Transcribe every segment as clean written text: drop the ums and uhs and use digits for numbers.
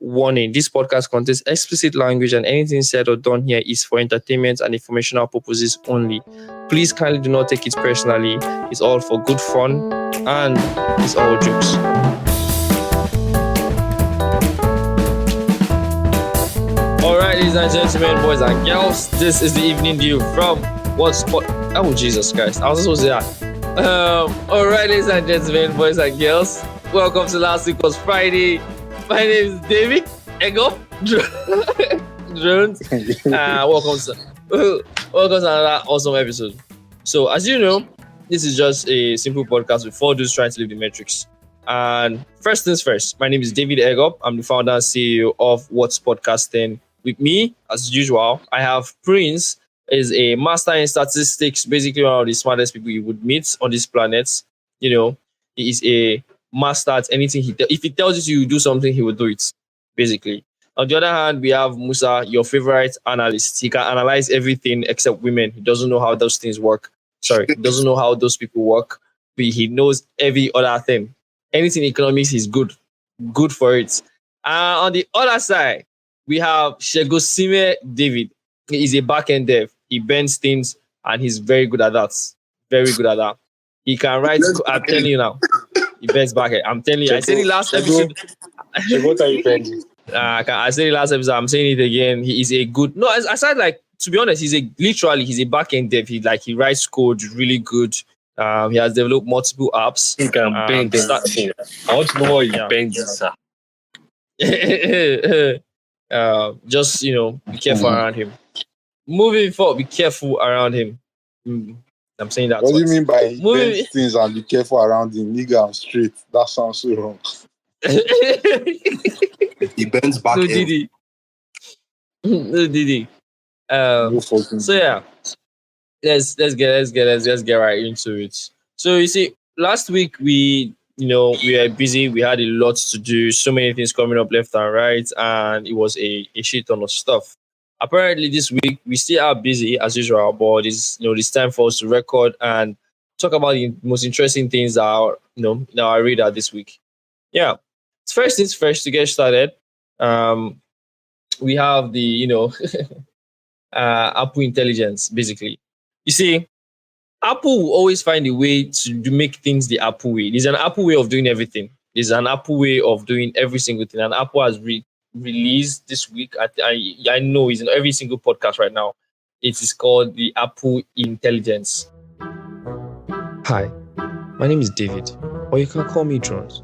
Warning, this podcast contains explicit language and anything said or done here is for entertainment and informational purposes only. Please kindly do not take it personally. It's all for good fun and it's all jokes. All right, ladies and gentlemen, boys and girls, this is the evening dew from What's Oh, Jesus Christ. I was supposed to say that. All right, ladies and gentlemen, boys and girls, welcome to last week was Friday. My name is David Ego Jones. Welcome to another awesome episode. So, as you know, this is just a simple podcast with 4 dudes trying to live the metrics. And first things first, my name is David Egop. I'm the founder and CEO of What's Podcasting. With me, as usual, I have Prince, is a master in statistics, basically one of the smartest people you would meet on this planet. You know, he is a master at anything. If he tells you to do something, he will do it, basically. On the other hand, we have Musa, your favorite analyst. He can analyze everything except women. He doesn't know how those things work. He doesn't know how those people work. But he knows every other thing. Anything economics, he's good for it. On the other side, we have Shegosime David. He is a back-end dev. He bends things and he's very good at that. Very good at that. He can write. I'm telling you now. He bends back-end. I'm telling you. I said it last episode. What are you bending? I said it last episode. I'm saying it again. He is a good. No, I said, like, to be honest, he's a back-end dev. He writes code really good. He has developed multiple apps. He can bend anything. I want to know what you bend, sir. Just, be careful around him. Moving forward, be careful around him. I'm saying that. What do you mean by bend things and be careful around him? Nigga, I'm straight. That sounds so wrong. He bends back. No, Didi. So yeah, let's get right into it. So you see, last week we were busy. We had a lot to do. So many things coming up left and right, and it was a shit ton of stuff. Apparently, this week we still are busy as usual, but it's time for us to record and talk about the most interesting things that are in our radar this week. Yeah, first things first, to get started. We have the Apple intelligence, basically. You see, Apple will always find a way to make things the Apple way. There's an Apple way of doing everything. There's an Apple way of doing every single thing. And Apple has released this week. I know it's in every single podcast right now. It is called the Apple Intelligence. Hi, my name is David, or you can call me Jones.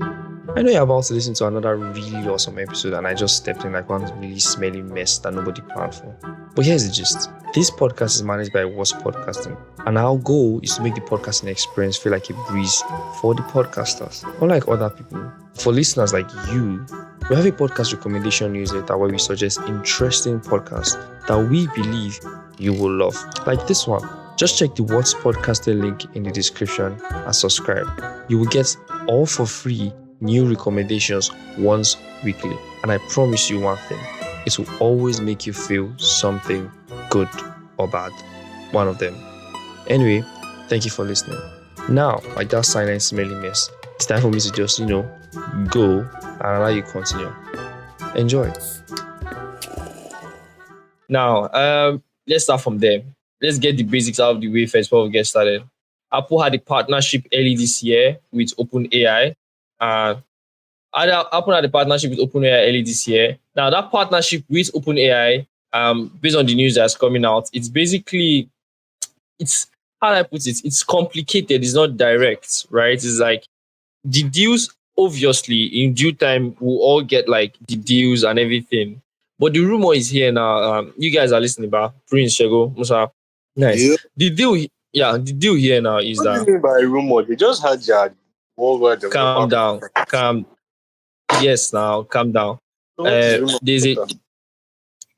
I know you're about to listen to another really awesome episode, and I just stepped in like one really smelly mess that nobody planned for. But here's the gist. This podcast is managed by What's Podcasting, and our goal is to make the podcasting experience feel like a breeze for the podcasters. Unlike other people, for listeners like you, we have a podcast recommendation newsletter where we suggest interesting podcasts that we believe you will love, like this one. Just check the What's Podcasting link in the description and subscribe. You will get all for free new recommendations once weekly. And I promise you one thing, it will always make you feel something good or bad. One of them. Anyway, thank you for listening. Now, like that silent smelly mess, it's time for me to just, go and allow you continue. Enjoy. Now, let's start from there. Let's get the basics out of the way first before we get started. Apple had a partnership early this year with OpenAI. Apple had a partnership with OpenAI early this year. Now, that partnership with OpenAI, based on the news that's coming out, it's basically, how do I put it? It's complicated. It's not direct, right? It's like the deals, obviously, in due time, we'll all get like the deals and everything. But the rumor is here now. You guys are listening, about Prince, Shego, Musa. Nice. Yeah. The deal here now is what that. What do you mean by rumor? They just had their worldwide. Calm down. Yes, now calm down. There's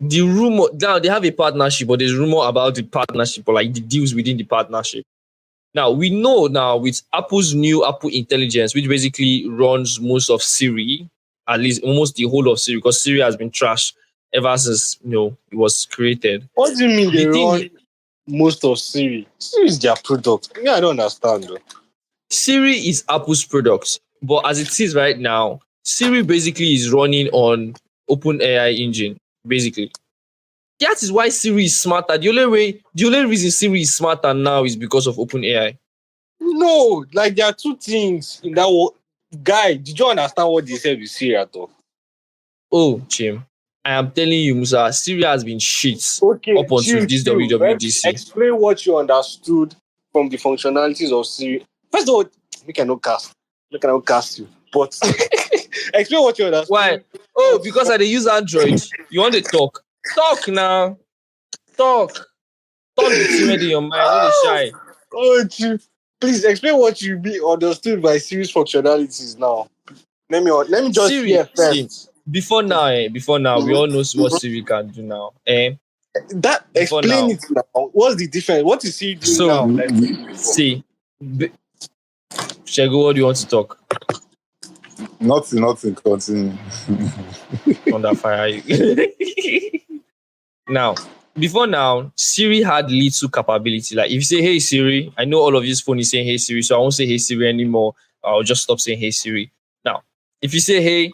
the rumor. Now they have a partnership, but there's rumor about the partnership or like the deals within the partnership. Now we know now with Apple's new Apple Intelligence, which basically runs most of Siri, at least almost the whole of Siri, because Siri has been trashed ever since it was created. What do you mean they run most of Siri? Siri is their product. I don't understand though. Siri is Apple's product, but as it is right now, Siri basically is running on open AI engine, basically. That is why Siri is smarter. The only reason Siri is smarter now is because of open AI. No, like there are two things in that word. Guy, did you understand what they said with Siri at all? Oh, Chim, I am telling you, Musa, Siri has been shit Okay, up until chill, this chill. WWDC. Explain what you understood from the functionalities of Siri. First of all, we cannot cast. We cannot cast you. But explain what you Why? understood. Oh, because I dey use Android. You want to talk? Talk now. Talk. Talk the thing wey dey your mind. No dey shy. Oh, chief. Please explain what you be understood by Siri's functionalities now. Let me just Siri, hear see, first. before now, we all Mhm. know what Siri can do now. That Before explain now. it now. What's the difference? What is Siri doing So, now that it didn't do before? see, Shego, what do you want to talk? Nothing, continue. Under fire. Now, before now, Siri had little capability. Like if you say "Hey Siri," I know all of this phone is saying "Hey Siri," so I won't say "Hey Siri" anymore. I'll just stop saying "Hey Siri." Now, if you say "Hey,"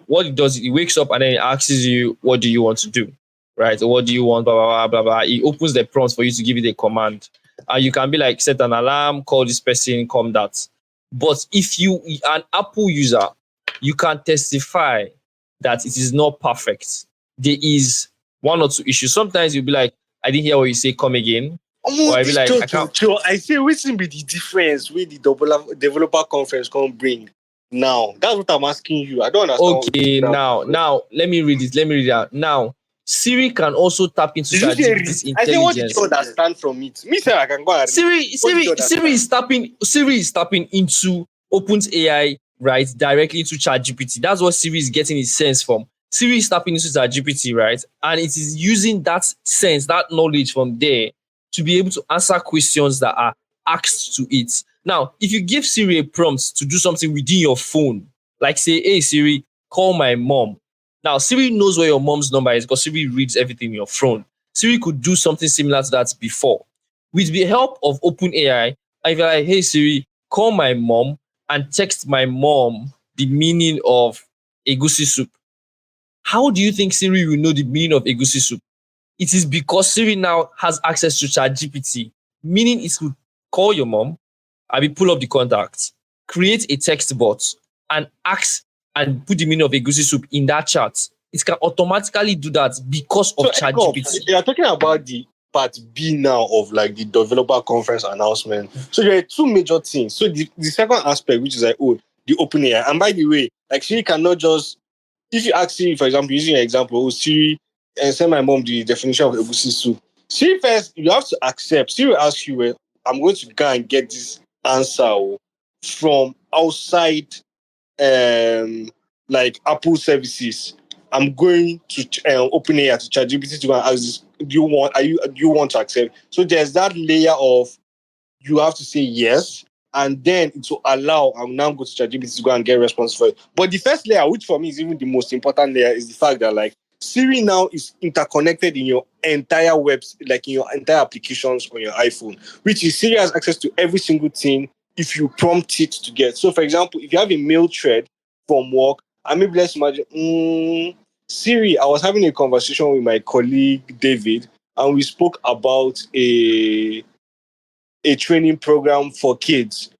what it does, it wakes up and then it asks you, "What do you want to do?" Right? Or what do you want? Blah blah blah blah blah. It opens the prompt for you to give it a command, and you can be like, set an alarm, call this person, come that. But if you are an Apple user, you can testify that it is not perfect. There is one or two issues. Sometimes you'll be like, I didn't hear what you say, come again. Or Oh, I'll be this like, I church, can't. I say, what's be the difference with the developer conference can bring now? That's what I'm asking you. I don't understand what Okay, that now, let me read it. Let me read it out. Now, Siri can also tap into did you say read? ChatGPT's I say, what did you intelligence. understand from it? Me say I can go and read. Siri, What did you Siri, understand? Siri is tapping into OpenAI, right, directly into ChatGPT. That's what Siri is getting its sense from. Siri is tapping into ChatGPT, right, and it is using that sense, that knowledge from there to be able to answer questions that are asked to it. Now, if you give Siri a prompt to do something within your phone, like say, "Hey Siri, call my mom." Now, Siri knows where your mom's number is because Siri reads everything in your phone. Siri could do something similar to that before. With the help of OpenAI, I feel like, "Hey Siri, call my mom and text my mom the meaning of egusi soup." How do you think Siri will know the meaning of egusi soup? It is because Siri now has access to ChatGPT, meaning it could call your mom, I will pull up the contacts, create a text bot, and ask and put the meaning of egusi soup in that chat. It can automatically do that because of So, Eko, ChatGPT. you are talking about the part B now of like the developer conference announcement. So there are two major things. So the second aspect, which is like, oh, the open AI. And by the way, like Siri cannot just, if you ask Siri, for example, using your example, oh, Siri, and send my mom the definition of egusi soup. Siri first, you have to accept. Siri will ask you, well, I'm going to go and get this answer from outside like Apple services. I'm going to open AI to ChatGPT to go and ask this. Do you want to accept? So there's that layer of you have to say yes, and then it will allow. I'm now go to ChatGPT to go and get response for it. But the first layer, which for me is even the most important layer, is the fact that like Siri now is interconnected in your entire like in your entire applications on your iPhone, which is Siri has access to every single thing if you prompt it to get. So, for example, if you have a mail thread from work, and maybe let's imagine, Siri, I was having a conversation with my colleague David, and we spoke about a training program for kids.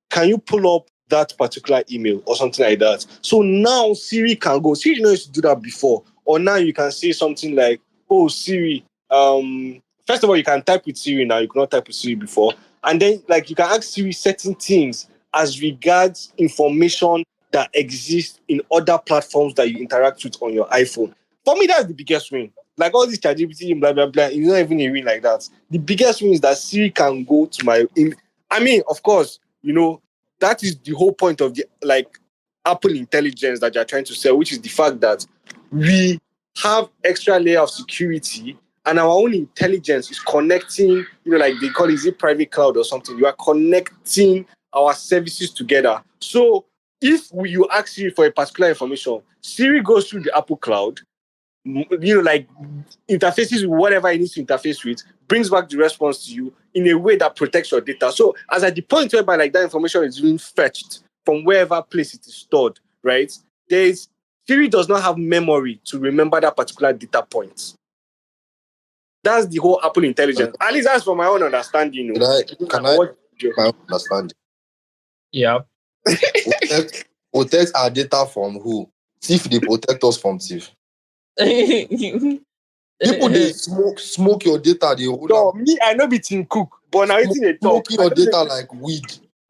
Can you pull up that particular email or something like that? So now Siri can go. Siri used to do that before. Or now you can say something like, oh, Siri, first of all, you can type with Siri now. You cannot type with Siri before. And then like you can ask Siri certain things as regards information that exists in other platforms that you interact with on your iPhone. For me, that's the biggest win. Like all this ChatGPT and blah blah blah, it's not even a win like that. The biggest win is that Siri can go to I mean, of course, that is the whole point of the like Apple intelligence that you're trying to sell, which is the fact that we have extra layer of security and our own intelligence is connecting, like they call it private cloud or something. You are connecting our services together. So if you ask Siri for a particular information, Siri goes through the Apple cloud, like interfaces with whatever it needs to interface with, brings back the response to you in a way that protects your data. So as at the point whereby like that information is being fetched from wherever place it is stored, right? There's Siri does not have memory to remember that particular data point. That's the whole Apple intelligence. At least that's from my own understanding. Can I my own understanding? Yeah. Protect our data from who? Thief, they protect us from thief. People they smoke your data, they roll No, up. me, I know be Tim Cook, but now it's in a talk. Smoking your data like weed,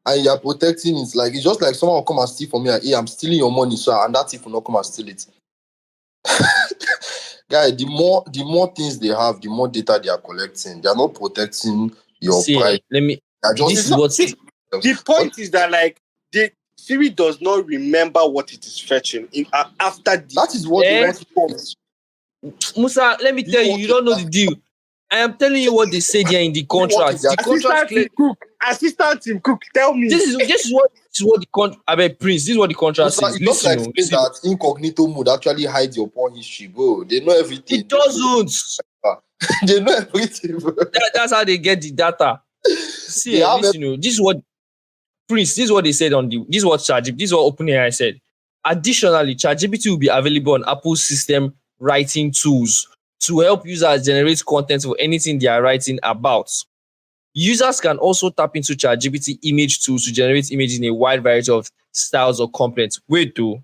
and you're protecting it. Like it's just like someone will come and steal from me. Like, hey, I'm stealing your money, so and that thief will not come and steal it. Guy, the more things they have, the more data they are collecting. They are not protecting your pride. Let me. The point is that like the Siri does not remember what it is fetching after the. That is what they want to do. Musa, let me tell you, you don't know the deal. I am telling you what they say there in the contract. The contract Assistant Tim Cook, tell me. This is what the contract. I bet Prince. This is what the contract says. It looks like that incognito mode actually hides your porn history, bro. They know everything. It doesn't. They know everything, bro. That's how they get the data. See, this is what Prince. This is what they said on the. This is what ChatGPT. This is what OpenAI said. Additionally, ChatGPT will be available on Apple's system writing tools to help users generate content for anything they are writing about. Users can also tap into ChatGPT image tools to generate images in a wide variety of styles or contents. Wait. The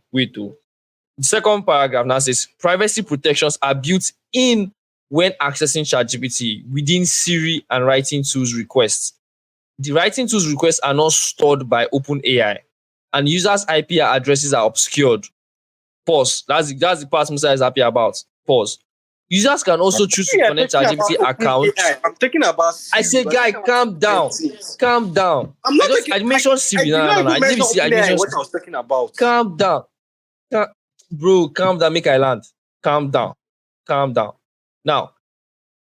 second paragraph now says privacy protections are built in when accessing ChatGPT within Siri and writing tools requests. The writing tools requests are not stored by OpenAI, and users' IP addresses are obscured. Pause. That's the part Musa is happy about. Pause. Users can also choose to connect ChatGPT account. I'm talking about Siri. I say, guy, calm down. Calm down. I mentioned Siri. No. I mentioned what I was talking about. Calm down. Bro, calm down. Make I land. Calm down. Now,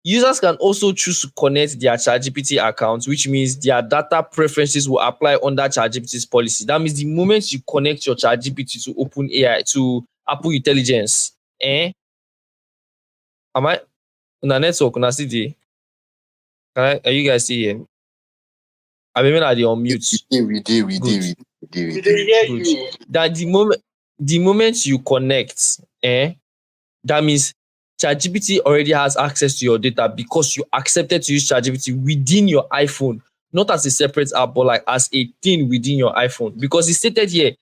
users can also choose to connect their ChatGPT accounts, which means their data preferences will apply under ChatGPT's policy. That means the moment you connect your ChatGPT to OpenAI, to Apple Intelligence, am I on a network? On a CD? Are you guys see here? I mean, are they on mute? We did. That the moment you connect, that means ChatGPT already has access to your data because you accepted to use ChatGPT within your iPhone, not as a separate app, but like as a thing within your iPhone. Because it's stated here,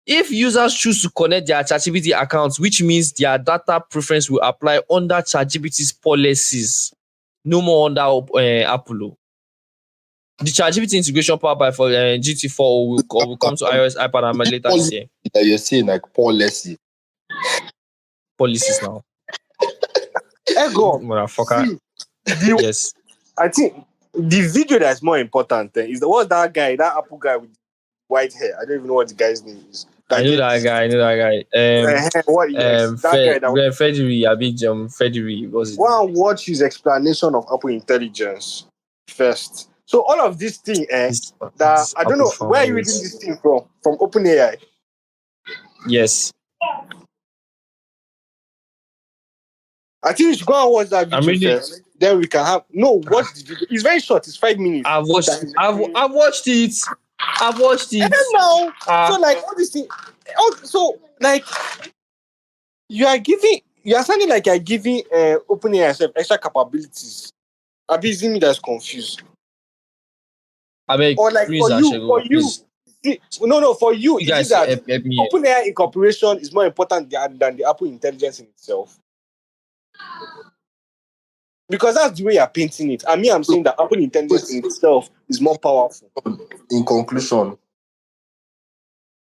if users choose to connect their ChatGPT accounts, which means their data preference will apply under ChatGPT's policies, no more under Apple. The ChatGPT integration powered by GT4 will come to iOS, iPad, and later this year. You're saying like policies now. Ego, motherfucker. Yes. I think the video that's more important is that guy, that Apple guy with white hair. I don't even know what the guy's name is. I know that guy. What that guy that Federer was it? Well, watch his explanation of Apple Intelligence first. So all of this thing, that I don't know where are you reading this thing from OpenAI. Yes. I think you should go and watch that video first. Then we can watch the video. It's very short. It's 5 minutes. I've watched it. Now, so like all this thing. So like you are sounding like you're giving OpenAI extra capabilities. Abusing me that's confused. Or like for you. For you, guys is that OpenAI incorporation is more important than the Apple Intelligence in itself. Because that's the way you're painting it. I'm saying that Apple Intelligence in itself is more powerful. In conclusion,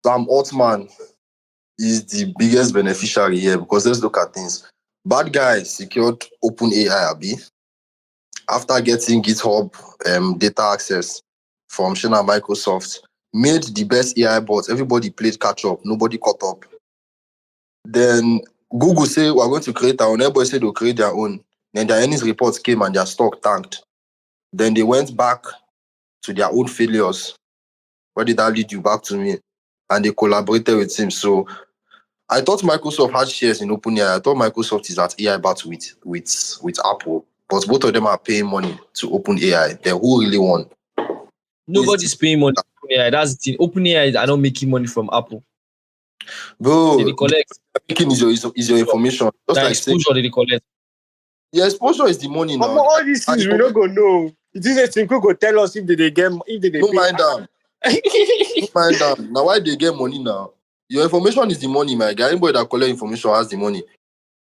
Sam Altman is the biggest beneficiary here because let's look at things. Bad guy secured OpenAI, Abi, after getting GitHub data access from China Microsoft, made the best AI bots. Everybody played catch up. Nobody caught up. Then Google say we're going to create our own. Everybody said they'll create their own. Then their earnings reports came and their stock tanked. Then they went back to their own failures. Where did that lead you? Back to me. And they collaborated with him. So I thought Microsoft had shares in OpenAI. I thought Microsoft is at AI battle with Apple. But both of them are paying money to OpenAI. Then who really won? Nobody's paying money to OpenAI. That's the thing. OpenAI are not making money from Apple. Did Bro, they collect? making is your information. Just That like saying exposure did they collect? your exposure is the money Omo, now. all these And things we no go know. It is a thing who go tell us if they get if they no pay. mind them. No mind them. Now why they get money now? Your information is the money, my guy. Anybody that collect information has the money.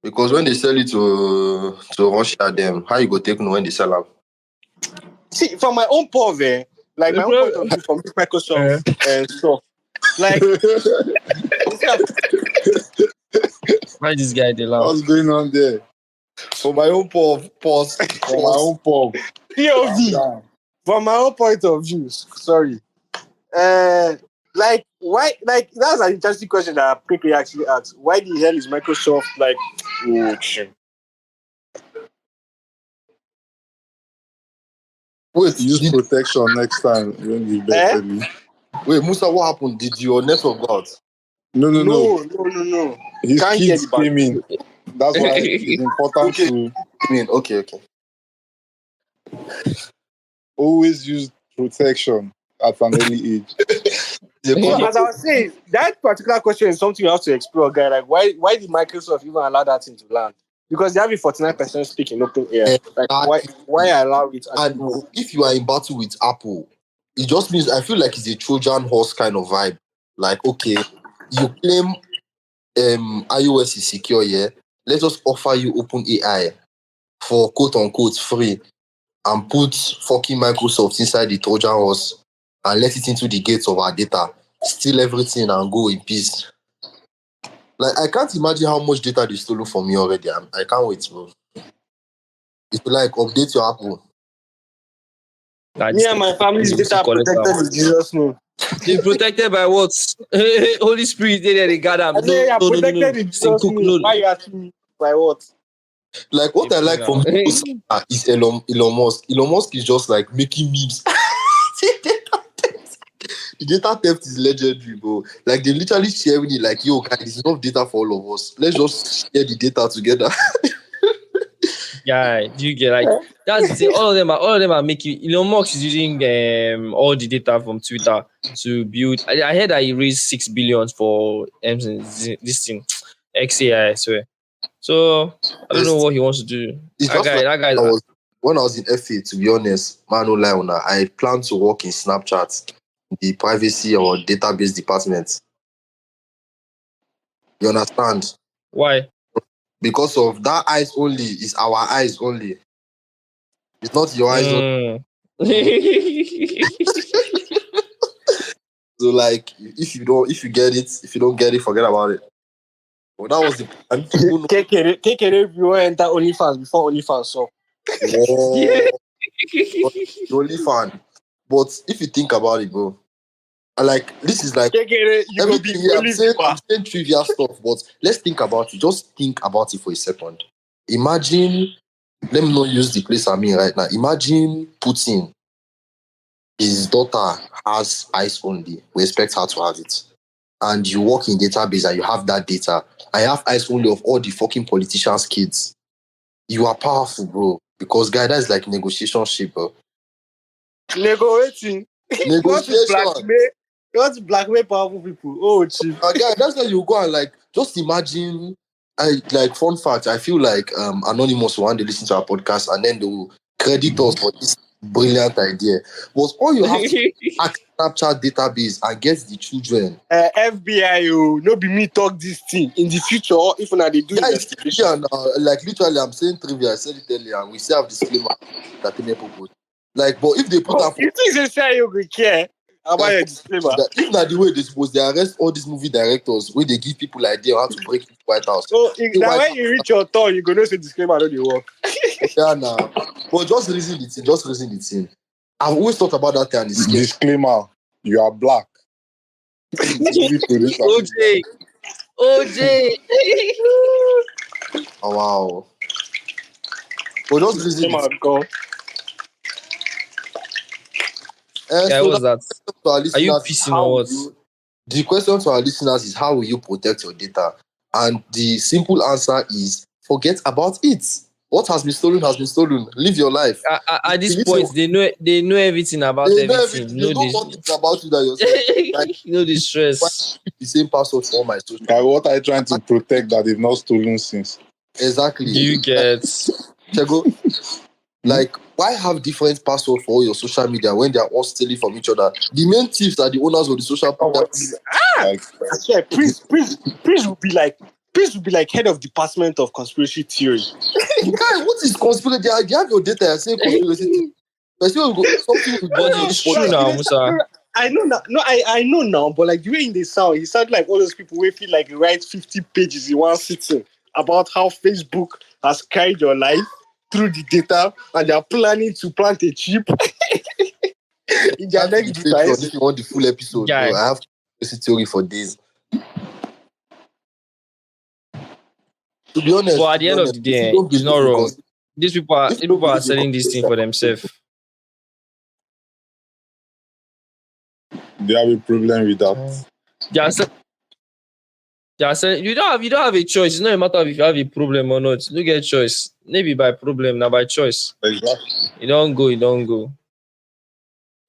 Because when they sell it to Russia, them, how you go take no when they sell them? See, from my own point, like The my own point pro- of view from this Microsoft Eh. and stuff, like instead of Why this guy they laugh? What's going on there? For my own pause. For my own pub. POV, from my own point of view, sorry, like why, like that's an interesting question that Quickly actually asked. Why the hell is Microsoft like? Oh, shit. Wait, Use protection next time when you bet Eh? early. wait, Musa, what happened? Did your network go out? No. No. His Can't hear kids the back. came in. That's why it's important Okay. to I mean, okay. always use protection at an early age. They So call as I was saying, that particular question is something you have to explore, guy. Like why did Microsoft even allow that thing to land? Because they have a 49% stake in open air. Like why allow it? And if you are in battle with Apple, it just means I feel like it's a Trojan horse kind of vibe. Like, okay, you claim iOS is secure, yeah. Let us offer you open AI for quote unquote free and put fucking Microsoft inside the Trojan horse and let it into the gates of our data, steal everything and go in peace. Like I can't imagine how much data they stole from me already. I can't wait, bro. If you like, update your Apple. Nah, me and my family's this data collect am. protected in Jesus' name. They protected by what? Holy Spirit, they gather. I say I'm protected in Tim Jesus' Cook, name. Why you asking me by what? Like what I like from people is Elon Musk. Elon Musk is just like making memes. The data theft is legendary, bro. Like they literally sharing it like, yo, guys, this is enough data for all of us. Let's just share the data together. Yeah, do you get like that's the thing? All of them are making. Elon Musk is using all the data from Twitter to build. I heard that he raised 6 billion for this thing, XAI. I swear. So I don't know what he wants to do. It's just like That guy. when I was in FA, to be honest, man, no lie, I plan to work in Snapchat, the privacy or database department. You understand? Why? Because of that eyes only is our eyes only. It's not your eyes only. Mm. So like if you get it, if you don't get it, forget about it. But that was the and people know Kekere, if you want to enter OnlyFans before OnlyFans, so oh, the only fan. But if you think about it, bro, like this is like Kekere, you go be everything here. only I'm saying trivia stuff, but let's think about it. Just think about it for a second. Imagine, let me not use the place I'm in right now. Imagine Putin, his daughter has eyes only. We expect her to have it. And you work in database and you have that data. I have eyes only of all the fucking politicians' kids. You are powerful, bro. Because guy, that's like negotiation shit, bro. negotiating. You want to Negotiation. blackmail powerful people. Oh, chief. Guy, that's why you go and like just imagine. I like fun fact. I feel like Anonymous one they listen to our podcast and then they will credit us for this brilliant idea. But all you have to hack Snapchat database and get the children. FBI, no be me talk this thing. In the future, if una they do Yeah, it's investigation. trivia now. Like literally, I'm saying trivia. I said it earlier, and we still have disclaimer that purpose. Like, but if they put Oh, that you think they say you go care about your disclaimer? if not the way they suppose, they arrest all these movie directors where they give people idea how to break into White House. So The now White when you reach your turn, you go know say disclaimer no dey work. Yeah, nah. But just reason the thing. Just reason the thing. I've always thought about that thing and it's scary. Disclaimer: you are black. Movie producer. OJ. Oh wow. But just reason the Disclaimer thing. go. Yeah, So what's that? to our Are you listeners, pissing how or will what? the question to our listeners is how will you protect your data? And the simple answer is forget about it. What has been stolen has been stolen. Live your life. At this You need to- point, they know everything about They know everything. everything. They know more things about you than yourself. Like, The stress. the same password for all my social. Like, what are you trying to protect that they've not stolen since? Exactly. Do you get? Chego, like, why have different password for all your social media when they are all stealing from each other? The main thieves are the owners of the social media. Like, I swear, Prince would be like head of department of conspiracy theory. Guy, what is conspiracy? They have your data and say conspiracy. But still, something will But go it's for true you. now, Like, Musa. I know now. No, I know now. But like the way they sound, he sound like all those people who feel like write 50 pages in one sitting about how Facebook has carried your life through the data, and they are planning to plant a chip in their That's the next Patreon device. if you want the full episode, bro. Guy. I have conspiracy theory for days. To be honest, But at the end of the if you day, don't it's believe not in wrong. These people are if you don't believe in selling this thing for themselves. they have a problem with that. They are se- they are selling. You don't have a choice. It's not a matter of if you have a problem or not. You don't get a choice. Maybe by problem, now by choice. Exactly. You don't go. You don't go.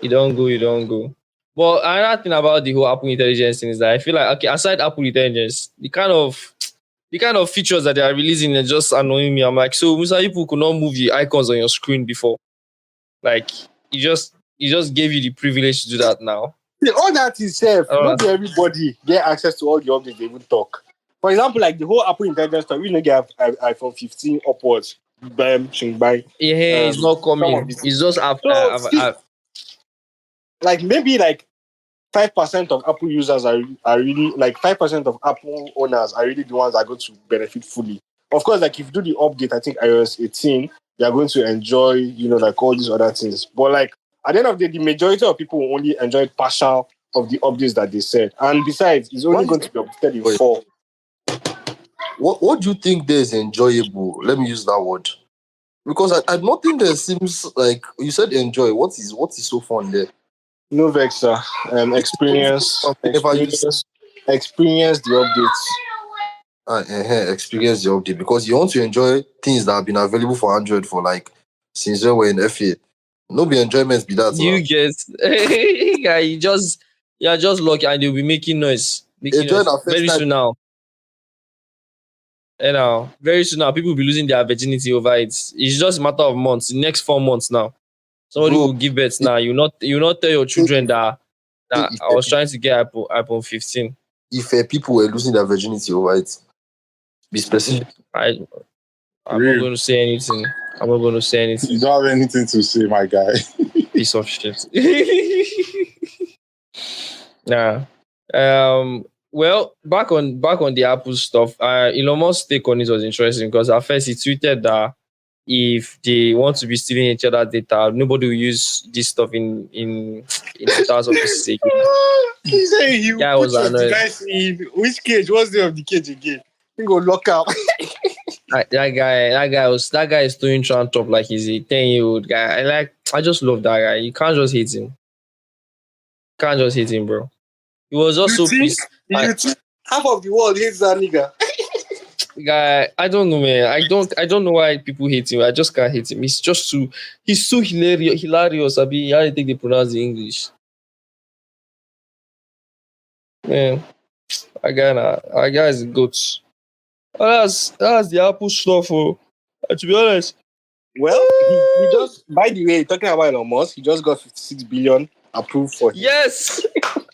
You don't go. You don't go. But another thing about the whole Apple Intelligence thing is that I feel like, okay, aside Apple Intelligence, the kind of features that they are releasing are just annoying me. I'm like, so Musa, people could not move the icons on your screen before. Like, you just gave you the privilege to do that now. All that is safe. I don't Not everybody get access to all the updates they would talk. For example, like the whole Apple Intelligence stuff, we don't get iPhone 15 upwards. Bam, shing bang. Yeah, it's not Some of coming. these. It's just So see, like maybe like 5% of Apple users are really like 5% of Apple owners are really the ones that are going to benefit fully. Of course, like if you do the update, I think iOS 18, they are going to enjoy, like all these other things. But like at the end of the day, the majority of people will only enjoy partial of the updates that they said. And besides, it's only going to be updated in 4. What do you think there is enjoyable? Let me use that word. Because I don't think there seems like you said enjoy. What is so fun there? No vexer. Experience, Whenever you experience the updates. experience the update because you want to enjoy things that have been available for Android for like since we were in FA. No be enjoyment be that. you get yeah, you're just lucky and you'll be making noise. Enjoy that first Very time. soon now. You know, very soon now, people will be losing their virginity over it. It's just a matter of months. The next 4 months now. Somebody Bro, will give birth now. You not tell your children that if, I was trying to get iPhone 15. if people were losing their virginity over it, be specific. I'm not Real. going to say anything. I'm not going to say anything. You don't have anything to say, my guy. Piece of shit. Nah. Well, back on the Apple stuff. Elon Musk's take on it was interesting because at first he tweeted that if they want to be stealing each other's data, nobody will use this stuff in 2000 offices again. He said he Yeah, I put was your annoyed. device in which cage? What's the name of the cage again? He go lock out. That guy is doing trying top like he's a 10-year-old guy. I just love that guy. You can't just hate him. Can't just hate him, bro. He was just so pissed. Half of the world hates that nigga. Guy, I don't know, man. I don't know why people hate him. I just can't hate him. He's so hilarious. Abi, how do you think they pronounce the English? Man, I guy is a goat. That's the Apple stuff. Oh. To be honest, Well, he just, by the way, talking about Elon Musk, he just got 56 billion approved for him. yes,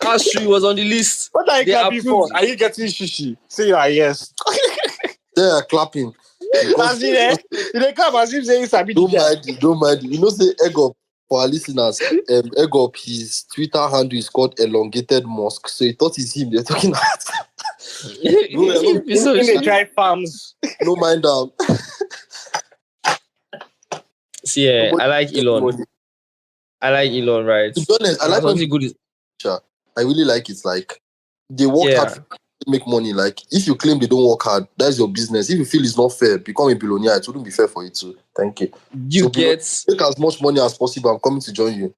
that's true. He was on the list. What are you They clapping for? approved. Are you getting shishi? Say you are yes. They are clapping. As in, they come as if saying Sabi. Don't mind it. You know, say egg up for our listeners. Egg up, his Twitter handle is called Elongated Musk. So he thought it's him. They're talking about. Piece of In the shit. dry farms. No mind them. See, I like Elon. I like Elon, right? To be honest, I like when something good. I really like it. Like they work hard to make money. Like if you claim they don't work hard, that's your business. If you feel it's not fair, become a billionaire. It wouldn't be fair for you too. Thank you. You So get, make as much money as possible. I'm coming to join you.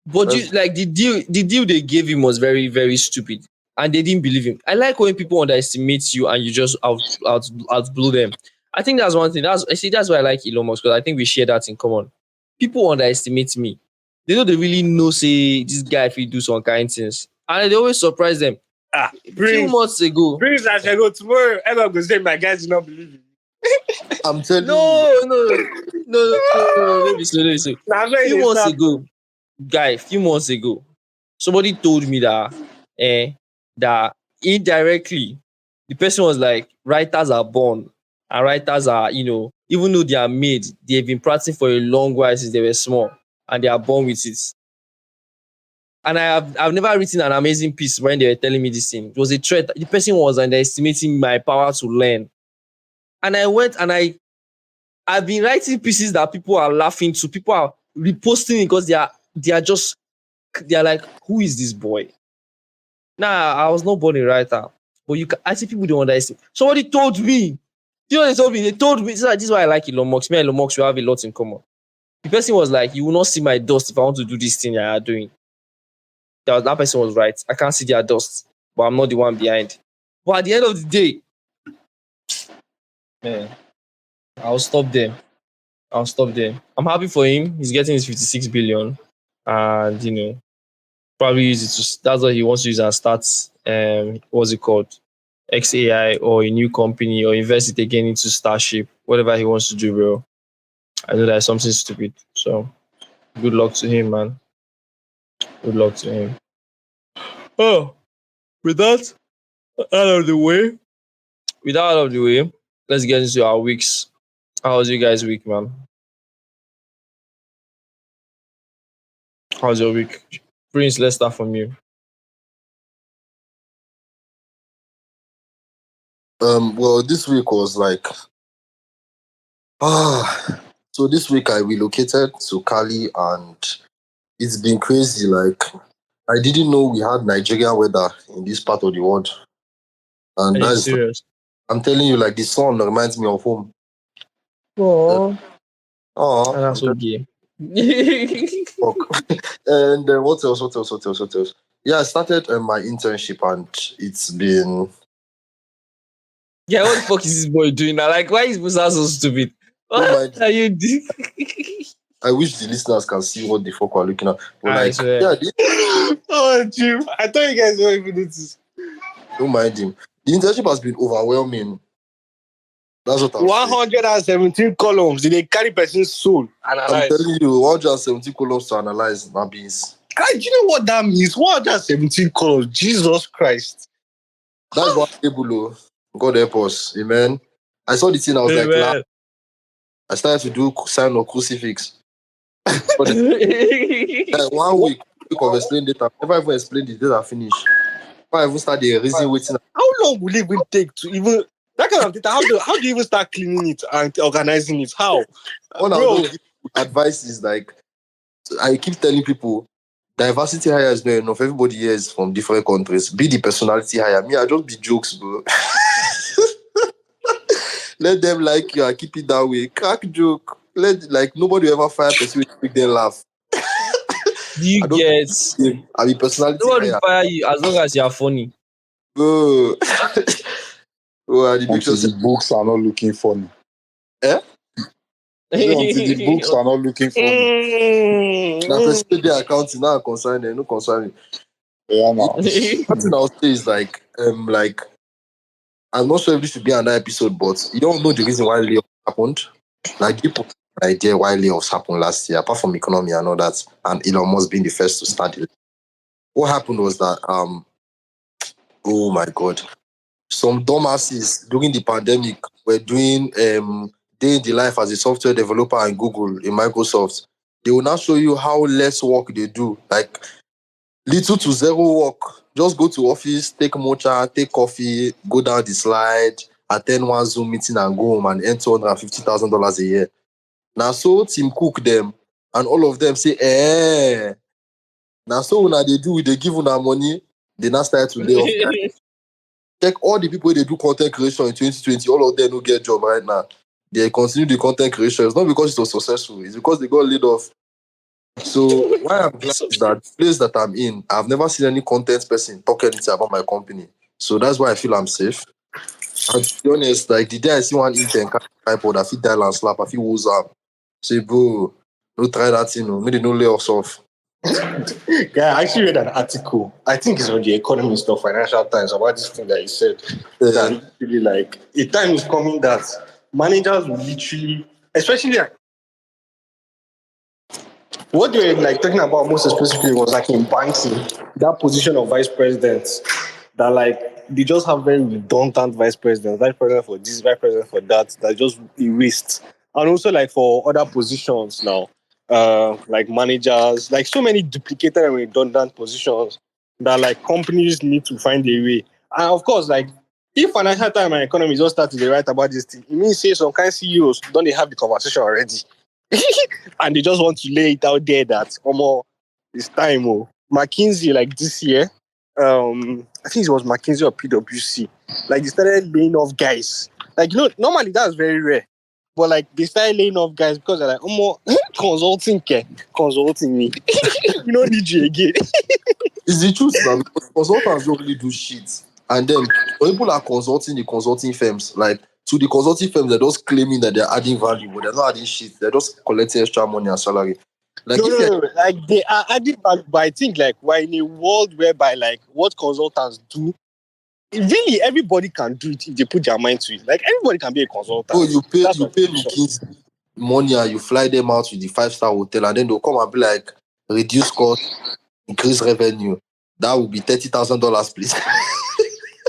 but you like the deal they gave him was very, very stupid, and they didn't believe him. I like when people underestimate you and you just outblow them. I think that's one thing. That's why I like Elon Musk, because I think we share that in common. People underestimate me. They don't really know say this guy if he do some kind things. And they always surprise them. Ah, A few Prince. months ago. Prince, I shall go tomorrow. Everyone go say my guys do not believe you. I'm telling you. No, maybe so, maybe so. Now very Few they months snap. ago, guy, few months ago, somebody told me that indirectly the person was like, writers are born, and writers are, even though they are made, they've been practicing for a long while since they were small, and they are born with it. And I've never written an amazing piece when they were telling me this thing. It was a threat. The person was underestimating my power to learn. And I went and I've been writing pieces that people are laughing to. People are reposting it because they are like, who is this boy? Nah, I was not born a writer. But I see people don't underestimate. Somebody told me. You know what they told me? They told me, this is why I like Elon Musk. Me and Elon Musk, we have a lot in common. The person was like, you will not see my dust if I want to do this thing you are doing. That person was right. I can't see their dust, but I'm not the one behind. But at the end of the day, man, I'll stop them. I'm happy for him. He's getting his 56 billion, and probably use it to. That's what he wants to use and start. What's it called? XAI or a new company, or invest it again into Starship. Whatever he wants to do, bro. I know that's something stupid. So, good luck to him, man. Good luck to him. Oh, with that out of the way, let's get into our weeks. How was you guys' week, man? How's your week? Prince, let's start from you. Well, this week was like, so this week I relocated to Cali, and it's been crazy. Like, I didn't know we had Nigerian weather in this part of the world, and Are you that's, serious? I'm telling you, like the sun reminds me of home. Oh, Oh, that's I'm so just gay. fuck. And what else? What else? Yeah, I started my internship, and it's been. Yeah, what the fuck is this boy doing now? Like, why is Musa so stupid? Don't What mind. are you doing? I wish the listeners can see what the fuck we're looking at. But I like, swear. yeah, Oh, Jim. I thought you guys don't even notice. don't mind him. The internship has been overwhelming. That's what I'll say. 117 columns. Did they carry person's soul? I'm Analyze. telling you, 170 columns to analyze that beans. Guys, do you know what that means? 117 columns. Jesus Christ. That's one table, oh. God help us. Amen. I saw the thing, I was like, Amen. I started to do sign of crucifix. But one week of explain data. Never even explained the data finish. Before I even start the reason waiting. How long will it even take to even that kind of data? How do you even start cleaning it and organizing it? How? What I'll Bro, just give advice is like, I keep telling people, diversity hire is not enough. Everybody here is from different countries. Be the personality hire. Me, I just be jokes, bro. Let them like you and keep it that way. Crack joke. Nobody will ever fire a person with make them laugh. Do you I don't get? I be personality Nobody hire. fire you as long as you are funny. Bro. Oh, I dey make Until sure say, the books are not looking funny. eh? I say until the books are not looking funny. Now person dey accounting, now I concern them, no concern me. Yeah, now. One thing I'll say is like I'm not sure if this should be another episode, but you don't know the reason why layoffs happened. Like people have an idea why layoffs happened last year, apart from economy and all that, and Elon Musk being the first to start it. What happened was that oh my god, some dumbasses during the pandemic were doing day in the life as a software developer in Google, in Microsoft. They will now show you how less work they do, like little to zero work. Just go to office, take mocha, take coffee, go down the slide, attend one Zoom meeting and go home and earn $250,000 a year. Now so Tim Cook them and all of them say, now so when they do, they give una money, they now start to lay off guys. Check all the people they do content creation in 2020, all of them don't get job right now. They continue the content creation. It's not because it was successful, it's because they got laid off. So why I'm glad is that the place that I'm in, I've never seen any content person talk anything about my company. So that's why I feel I'm safe. And to be honest, like the day I see one intern carry tripod, I feel dial and slap, I feel woes up. Say, bro, no try that thing, no. Maybe no lay us off. Yeah, I actually read an article. I think it's on the Economist or Financial Times about this thing that he said. Yeah. That really like a time is coming that managers will literally, especially like, what they were like talking about most specifically was like in banking, that position of vice president, that like they just have very redundant vice president for this, vice president for that just erased. And also like for other positions now, like managers, like so many duplicated and redundant positions that like companies need to find a way. And of course, like if Financial Time and Economy just start to write about this thing, it means say some kind of CEOs don't they have the conversation already. And they just want to lay it out there that it's time. McKinsey, like this year, I think it was McKinsey or PwC, like they started laying off guys. Like normally that's very rare, but like they started laying off guys because they're like, consulting me, we don't need you again. It's the truth now, because consultants don't really do shit. And then people are consulting the consulting firms. Like, to the consulting firms, they're just claiming that they're adding value, but they're not adding shit. They're just collecting extra money and salary. Like, No, if no, you're, no. Like they are adding value, but I think like we're in a world whereby like what consultants do, really everybody can do it if they put their mind to it. Like everybody can be a consultant. oh, you pay That's you my pay position. McKinsey money and you fly them out to the 5-star hotel, and then they'll come and be like, reduce cost, increase revenue. That would be $30,000, please.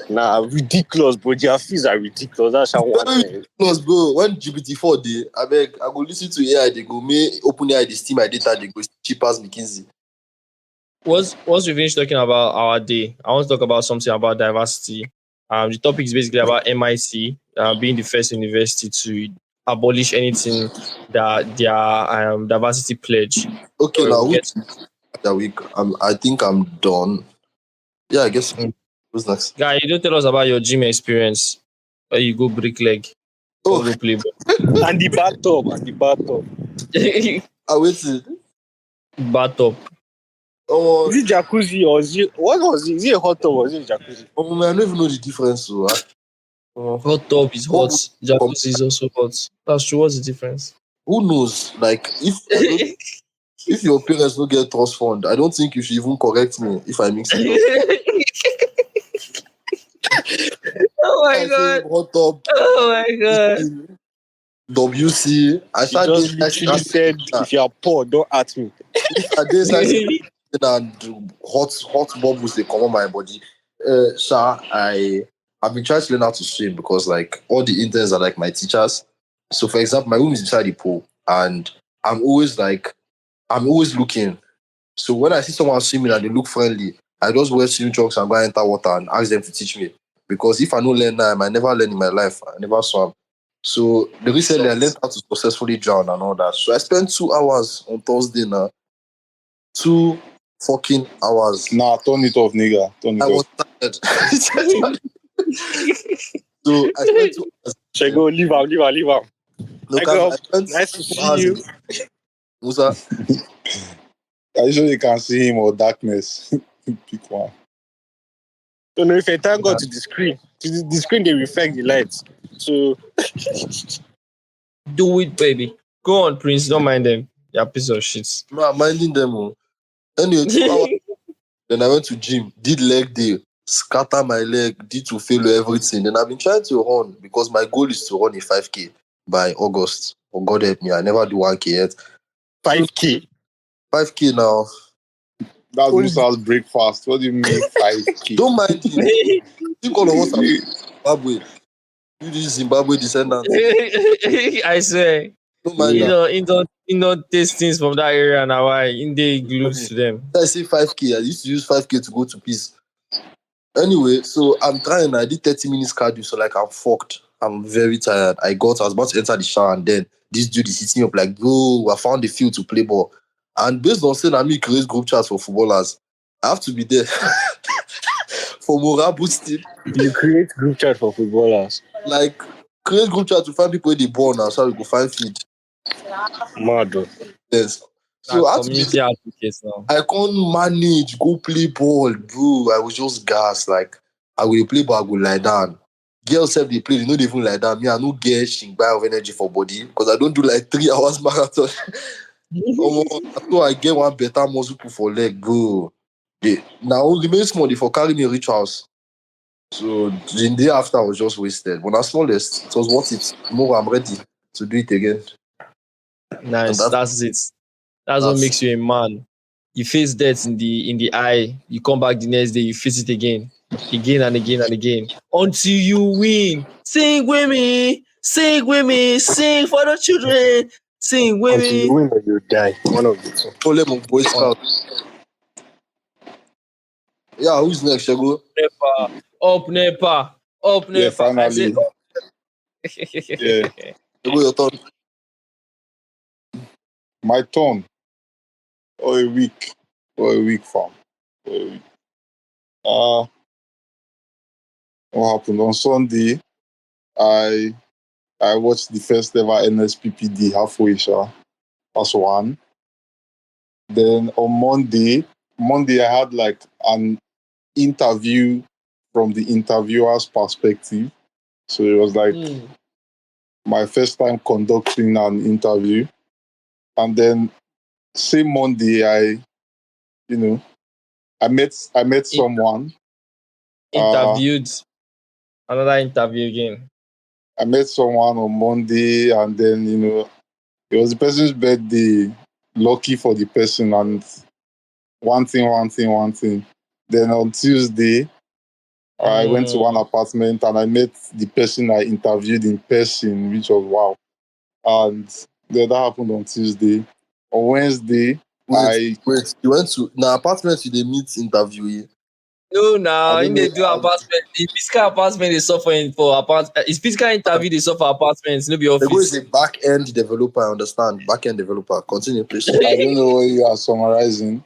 Nah, ridiculous, bro. Their fees are ridiculous. That's how one Very thing. close, bro. When GPT-4 day, I go listen to AI, they go me open AI, they steal my data, they go cheap as McKinsey. Once we finish talking about our day, I want to talk about something about diversity. The topic is basically about MIC being the first university to abolish anything that their diversity pledge. Okay, So now we'll who's get that week? I think I'm done. Yeah, I guess. Mm. Who's next? Guy, you don't tell us about your gym experience. Where you go break leg, don't Oh, go play And the bathtub. ball. I waited. Bat up. Oh, Is it jacuzzi or is it what was it? Is it a hot tub or is it a jacuzzi? oh man, I don't even know the difference. So, Hot tub is what hot. would Jacuzzi is also hot. That's true. What's the difference? who knows? Like, if your parents don't get trust fund, I don't think you should even correct me if I mix it up. Oh my I say god. hot up, Oh my god. WC. I She start just this. literally said, if you are poor, don't at me. If I did and hot bubbles they come on my body. Sha, I've been trying to learn how to swim because like all the interns are like my teachers. So for example, my room is beside the pool, and I'm always like I'm always looking. So when I see someone swimming and they look friendly, I just wear swim trunks and go enter water and ask them to teach me. Because if I don't learn now, I might never learn in my life. I never swam. So the recently I learned how to successfully drown and all that. So I spent 2 hours on Thursday now. 2 fucking hours. Nah, turn it off, nigga. Turn I it was off. tired. So I spent 2 hours. Shego, leave out. Look, I I spent nice to 2 see hours in you. the Musa. Are you sure you can see him or darkness? Pick one. Don't know if I thank God to the screen. The screen they reflect the lights. So Do it, baby. Go on, Prince. Don't mind them. You're a piece of shit. No, I'm minding them. Oh. Anyway, 2 hours. Then I went to gym, did leg day, scatter my leg, did to failure everything. Then I've been trying to run because my goal is to run a 5K by August. Oh, God help me, I never do 1K yet. So 5K. 5K now. That's Only- Musa's breakfast. What do you mean 5K? Don't mind him. I think all of us are Zimbabwe. You this Zimbabwe descendants. I swear. Don't mind You that. know, taste things from that area and why in they glued to them. I say 5K. I used to use 5K to go to peace. Anyway, so I'm trying. I did 30 minutes cardio, so like I'm fucked. I'm very tired. I was about to enter the shower, and then this dude is hitting me up like, bro, I found the field to play ball. And based on saying I me create group chats for footballers, I have to be there for morale boosting. You create group chat for footballers. Like create group chat to find people where they born now, so we go find feed. Mad. Though. Yes. Like So I have to be community advocates now. I can't manage, go play ball, bro. I was just gassed. Like, I will play ball, I go lie down. girls self they play, they not even like that. Me, I no get shingbai of energy for body because I don't do like 3 hours marathon. So I get one better muscle pull for leg, bro. Yeah. Now remain small, they for carry me reach house. So the day after I was just wasted. When I smallest, it was worth it. Tomorrow I'm ready to do it again. And Nice. That's it. That's what that's makes you a man. You face death in the eye. You come back the next day. You face it again, again and again and again, until you win. Sing with me. Sing with me. Sing for the children. Sing with Until you me. win or you die. One of the two. all them boy scout. Yeah, who's next, Shago? Nepa. Up Nepa. Up Yeah, Nepa. I say finally. Yeah, Shago, your turn. my turn. For a week. For a week, fam. For a week. Uh, what happened? On Sunday, I I watched the first ever NSPPD halfway show. That's one. Then on Monday I had like an interview from the interviewer's perspective. So it was like Hmm. my first time conducting an interview. And then same Monday you know, I met In- someone. Uh interviewed. Another interview again. I met someone on Monday and then, it was the person's birthday. Lucky for the person and one thing. Then on Tuesday, I went to one Hmm. apartment and I met the person I interviewed in person, which was wow. And then that happened on Tuesday. On Wednesday, Wait, I wait. You went to now apartment you they meet interviewee. No, I now don't in they know. do apartment. The physical apartment is suffering for apartment. It's physical interview they suffer apartments, no be Shago is office. a back end developer, I understand. Back end developer. Continue, please. I don't know what you are summarizing.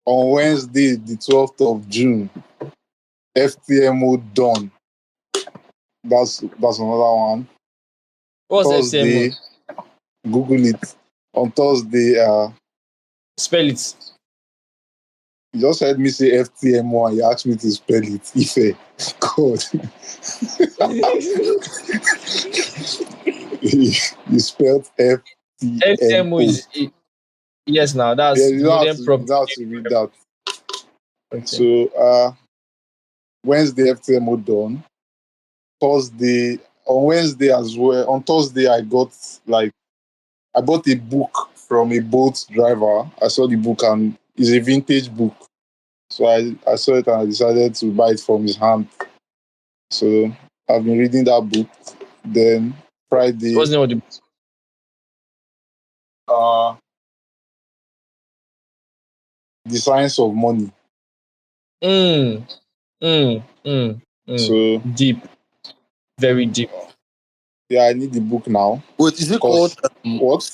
On Wednesday, the 12th of June, FTMO done. That's another one. What's FTM? Thursday, Google it. On Thursday, Spell it. you just heard me say FTMO and you asked me to spell it. Ife. God. You spelled FTM FTMO. yes. Now Yeah, that's the modern you prop. don't have to read that. Okay. So Wednesday FTMO done. Thursday on Wednesday as well. On Thursday I bought a book from a boat driver. I saw the book and it's a vintage book. So I saw it and I decided to buy it from his hand. So I've been reading that book. Then What's Friday, the name of the uh the science of money. mm, mm, mm, mm. So Deep, very deep. yeah, I need the book now. Wait, is it called Cause what?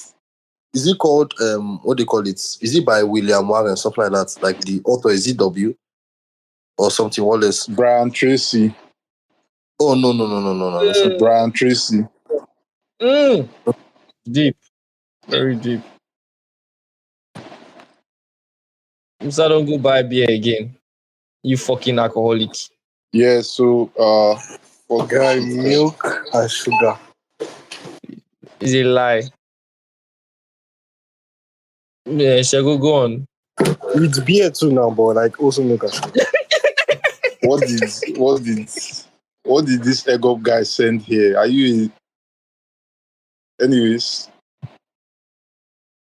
is it called what do you call it? Is it by William Warren, something like that? Like the author, is it W or something Wallace? Brian Tracy. Oh no. It's not. Brian Tracy. Mm, deep, very deep. Mister, don't go buy beer again. You fucking alcoholic. Yeah, so for Guy, shit, eh. milk and sugar. It's a lie. Yeah, Shego, go on. With beer too now, but like also milk and sugar. what did what did what did this egg up guy send here? Are you anyways?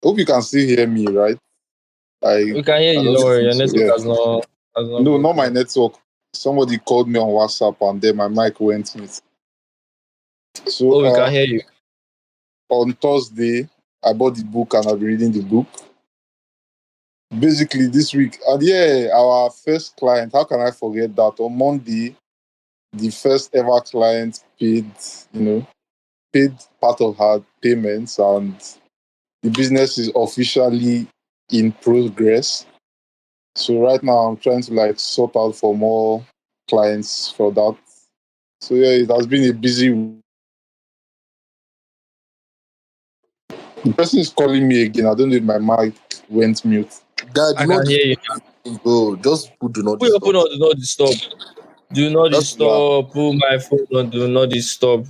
Hope you can still hear me, right? I We can hear I you, don't don't worry. Your think so. network Yeah. has not No, gone not my through. network. Somebody called me on WhatsApp and then my mic went mute. So Oh, we can hear you. on Thursday, I bought the book and I'll be reading the book. Basically this week, and yeah, our first client, how can I forget that? On Monday, the first ever client paid part of her payments and the business is officially in progress. So right now I'm trying to like sort out for more clients for that. So yeah, it has been a busy week. The person is calling me again. I don't know if my mic went mute. Guy, do I not can hear you. disturb, bro. Just put do not We open disturb. or do not disturb. Do not That's Yeah. disturb. Put my phone on do not disturb.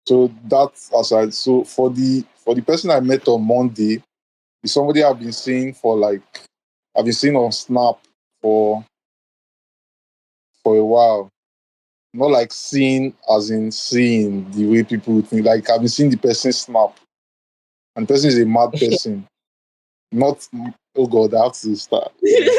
So that's aside. So for the person I met on Monday, is somebody I've been seeing on Snap for for a while. Not like seeing as in seeing the way people think. Like I've been seeing the person snap, and the person is a mad person. Not oh god, I have to start. You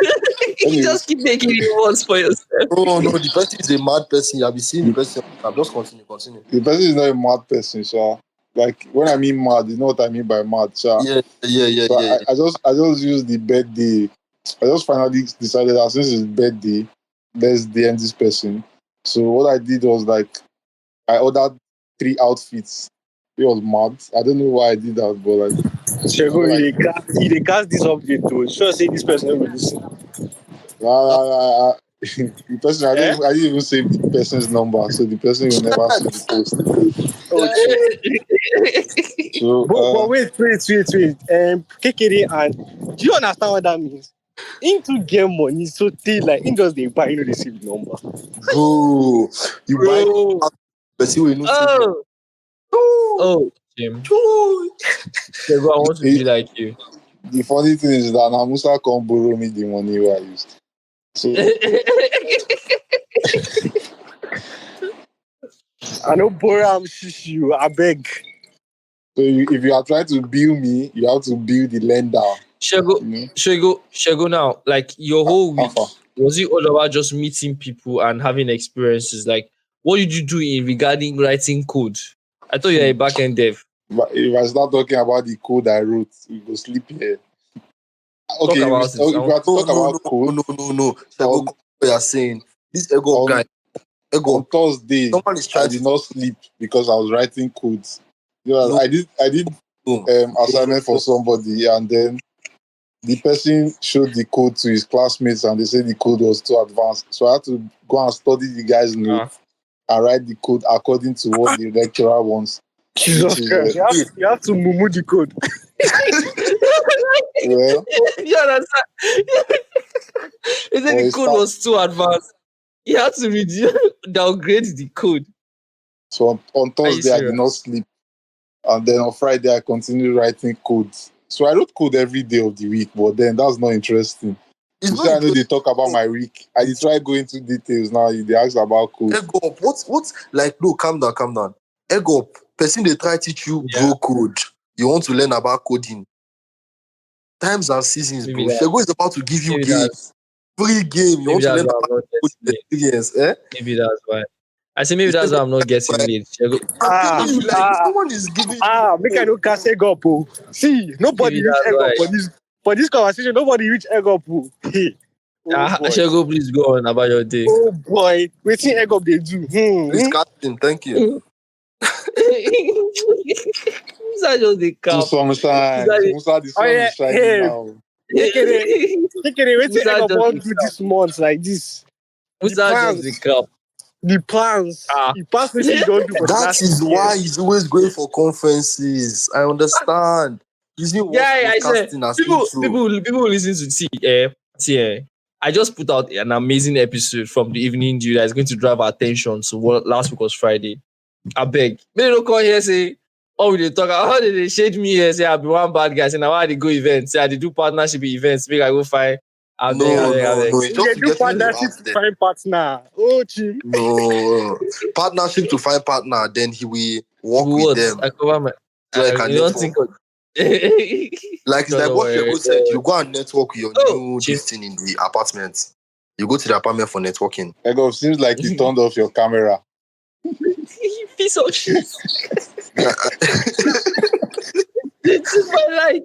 just Anyways, keep making it worse for yourself. no, no. The person is a mad person. You have been seeing the person. I'm just continue. the person is not a mad person, so like when I mean mad, you know what I mean by mad, so Yeah, yeah, yeah, so yeah, yeah. I just use the birthday. I just finally decided that since it's birthday, let's DM this person. So what I did was like I ordered 3 outfits. It was mad. I don't know why I did that, but like I Shego, was like, he dey cast this update too. Sure say this person no go listen. the person Eh? I didn't even save the person's number, so the person will never see the post. Oh, true. So But wait. Kekere and do you understand what that means? Him to get money, so they like him just dey buy, you know, they save the number. Bro, you buy Bro. person will not save no. Oh. No, Oh, Jim. no. Yeah, bro, I want to be it, like you. the funny thing is that Namusa can't borrow me the money I used. So I no borrow am shish you, I beg. if you are trying to bill me, you have to bill the lender. Shego, You know, Shego now, like your whole week, Alpha. was it all about just meeting people and having experiences? Like, what did you do in regarding writing code? I thought you're a back-end dev. But if I start talking about the code I wrote, we go sleep here. Talk Okay, about it. if we have to No, talk no, about no, code no, no, no. Shall go on come what you are saying. This ego up guy, on ego on up. Thursday, Someone is I trying did to not sleep because I was writing codes. You know, no, I did no, assignment for somebody, and then the person showed the code to his classmates, and they said the code was too advanced. So I had to go and study the guy's Ah. notes and write the code according to what the lecturer wants, which Jesus is Christ. You have to mumu the code. well, You understand? He said for the a code start. was too advanced. You had to downgrade the code. So on Are you Thursday, I did not serious? sleep. And then on Friday, I continued writing codes. So I wrote code every day of the week, but then that's not interesting. it's You not see, I know they interesting. talk about my week. I did try going into details now. They ask about code. Ego up. What's like no, calm down. Ego up. Person they try teach you Yeah, bro code. You want to learn about coding. Times and seasons, maybe bro. that. Shego is about to give you Maybe game. that's Free game. You maybe want to that's learn why I'm about not coding getting it. experience, eh? Maybe that's why. I say maybe You say that's why maybe I'm not that's getting why. late. I'm Ah, telling you, like ah, someone is giving you make I code. no cast egg up. Oh. See, nobody Maybe reach that's egg up why. for this conversation. Nobody reach egg up. Oh. Hey. Oh I boy. shall go. Please go on about your day. Oh boy. Wetin egg up they do? Please, Captain, thank you. Is that just the So cap? Is sunshine. that Musa, the Oh sun yeah, is shining hey, now. Kekere, it? Kekere, wetin Is egg that up just wan the do cap? this month like this? Is The that just the plans, cap? the plans. Ah. You pass wetin you don't do for the That last is 6 why years. he's always going for conferences. I understand. Using what Yeah, I said podcasting as people intro. people people listen to I just put out an amazing episode from the evening dew that is going to drive our attention to what last week was Friday. I beg. May no come here say, oh, we dey talk. How did they shade me here? Say I be one bad guy. Say now why they go events? Say I dey do partnership events. Make I go find. I beg, I No, beg, I no, beg. no. It's They just to do get into the partnership house to then. find partner. Oh, chim. No. Partnership to find partner, then he will work with What? them. I cover my. So I can You don't network. think of. Like it's God, like don't what worry. Shego said. You go and network with your Oh, new chim. this thing in the apartment. You go to the apartment for networking. Ego, seems like you turned off your camera. You piece of shit. This is my light.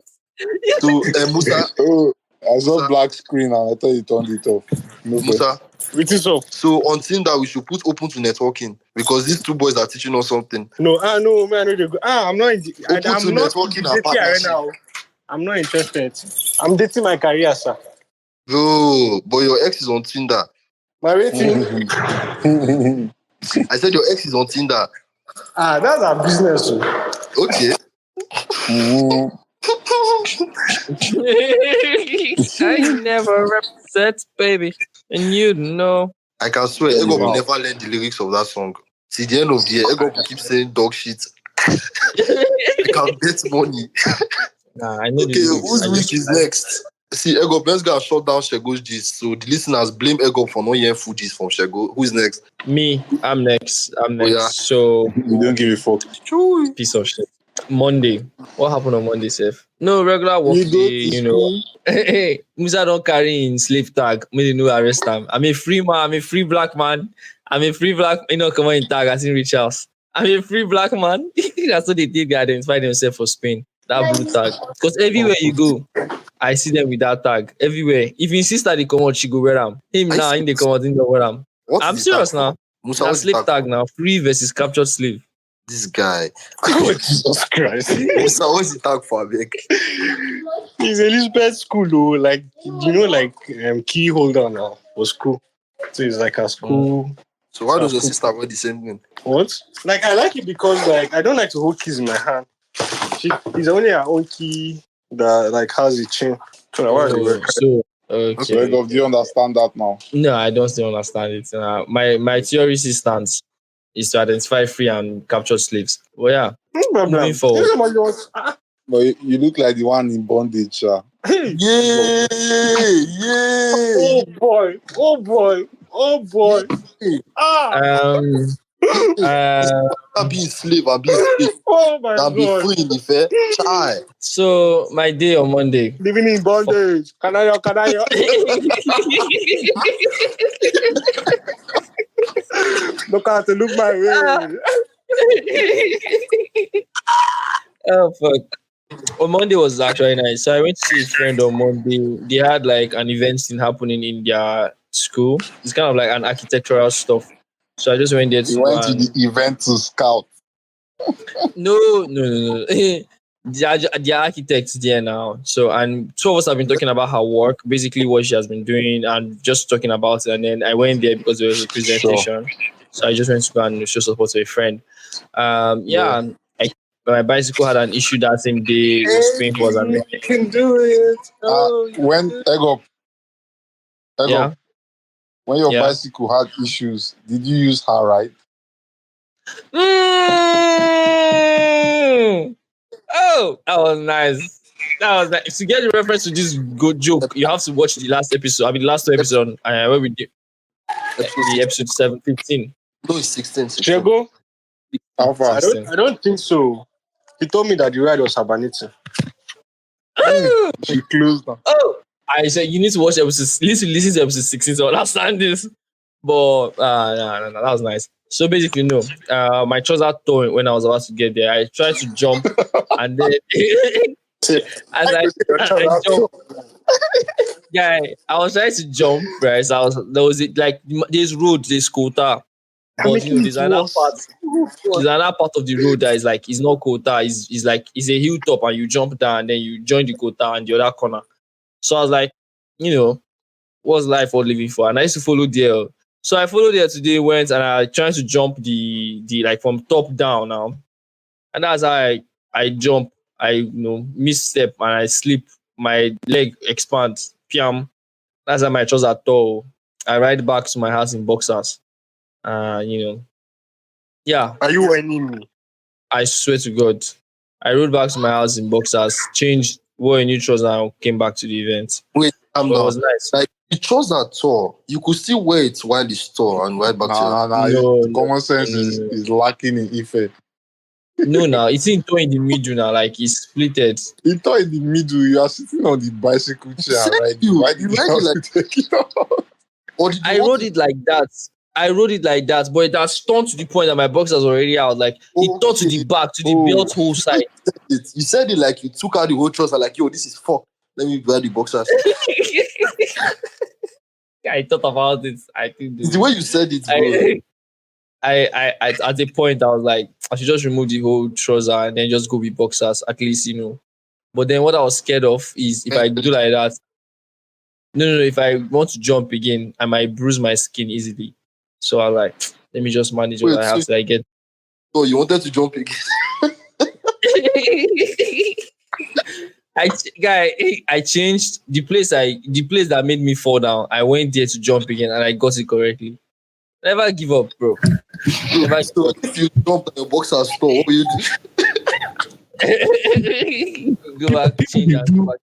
So Musa, Oh, I saw Musa, black screen and I thought you turned it off. No problem. Musa. Wetin so? So on Tinder, we should put open to networking because these two boys are teaching us something. No, man, I know they go. I'm not. Open to I'm not in networking the and dating arena. partnership. Oh. I'm not interested. I'm dating my career, sir. Bro, but your ex is on Tinder. My rating. I said your ex is on Tinder. That's our business. Oh. Okay. I never upset, baby, and you know. I can swear, Yeah. Ego will Wow. never learn the lyrics of that song. See, the end of the year, Ego will keep saying dog shit. I can bet money. Nah, I know the Okay, lyrics. whose week is next? See, Ego, let's go and shut down Shego's gist. So the listeners blame Ego for not hearing full gist from Shego. Who's next? Me, I'm next. I'm Oh, next. yeah. So We don't give a fuck. piece of shit. Monday. What happened on Monday, Seth? No regular work You go day, to you know. school. Hey, Musa don't carry in slave tag. Me no arrest him. I'm a free man. I'm a free black man. I'm a free black. You know, come on in tag. I in rich house. I'm a free black man. That's what they did. They identify themselves for Spain. That blue tag. Because everywhere you go, I see them with that tag. Everywhere. If your sister they come out, she go wear them. Him I now, see. him they come out, him they wear them. What I'm is the tag serious for? now. Musa, Now what's the slave tag tag for? now. Free versus captured slave. This guy. Oh, Jesus Christ. Musa, what's the tag for, Abeg? It's Elizabeth school, though. Like, you know, like key holder now for school. So it's like a school. So why does your School. sister wear the same thing? What? Like, I like it because, like, I don't like to hold keys in my hand. It's only her own key that, like, has a chain. So, why do you wear? So So, okay. Ego, do you understand that now? No, I don't still understand it. My theory stance is to identify free and captured slaves. Well, yeah, No problem. moving forward. Somebody wants, But you look like the one in bondage, hey. Yeah, yeah. Oh, boy. Oh, boy. Oh, boy. Yeah. Ah. I be a slave, I be a slave. Oh, my I'll be God. free in the fair. Chai. So my day on Monday. Living in bondage. Can I? Look out to look my way. Oh fuck. On Monday was actually nice. So I went to see a friend on Monday. They had like an event thing happening in their school. It's kind of like an architectural stuff. So I just went there He to go went to and the event to scout. no. The architects there now. So and two of us have been talking about her work, basically what she has been doing, and just talking about it. And then I went there because there was a presentation. So I just went to go and show support to a friend. Yeah. And my bicycle had an issue that same day. It was paying for an You can do it. Oh, When Ego, yeah. when your Yeah. bicycle had issues, did you use her ride? Oh, that was nice. That was nice. To get the reference to this good joke, you have to watch the last episode. I mean, the last two episodes where we did the episode 715. No, it's 16. Chego? How far? I don't think so. He told me that the ride was Habanita. She closed now. Oh, I said you need to watch episode. Listen to episode 16 to understand this. But no, that was nice. So basically, no. My trouser tore when I was about to get there. I tried to jump, and then as I jumped, guy, I was trying to jump. Right, so there's road, there's quota, but you know there's another part. There's another part of the road that is like it's not quota. It's like it's a hilltop, and you jump down, and then you join the quota and the other corner. So I was like, you know, what's life worth living for? And I used to follow there. So I followed there today, went and I tried to jump the like from top down now. And that's how I jump, I misstep and I slip, my leg expands, piam. That's how my trouser tore. I ride back to my house in boxers. Yeah, Are you whining me? I swear to God. I rode back to my house in boxers, changed, wore a new trouser and came back to the event. Wait, I'm But it not. was nice. Like, the trouser tore. You could still wear it while it's tore and right back to your... No, Common sense no. is lacking in Ife. No, now it's in the middle now, like it's splitted. He thought in the middle, you are sitting on the bicycle chair, Said right? you- Why you did you ride have it like- to take it off? Or did you I want rode it like that. But it has turned to the point that my boxers already out. Like it turned to the back, to the belt hole side. it? You said it like you took out the whole trouser, like, yo, this is fuck. Let me wear the boxers. I thought about it. I think It's the way you said it, bro. I at the point I was like, I should just remove the whole trouser and then just go with boxers, at least, But then what I was scared of is if I do like that, no, if I want to jump again, I might bruise my skin easily. So I like, let me just manage what Wait, I have so- till I get. Oh, you wanted to jump again. I changed the place that made me fall down. I went there to jump again and I got it correctly. Never give up, bro. Never give So up. if you jump at a boxer store, what will you do? Go back, People change they and go do. back.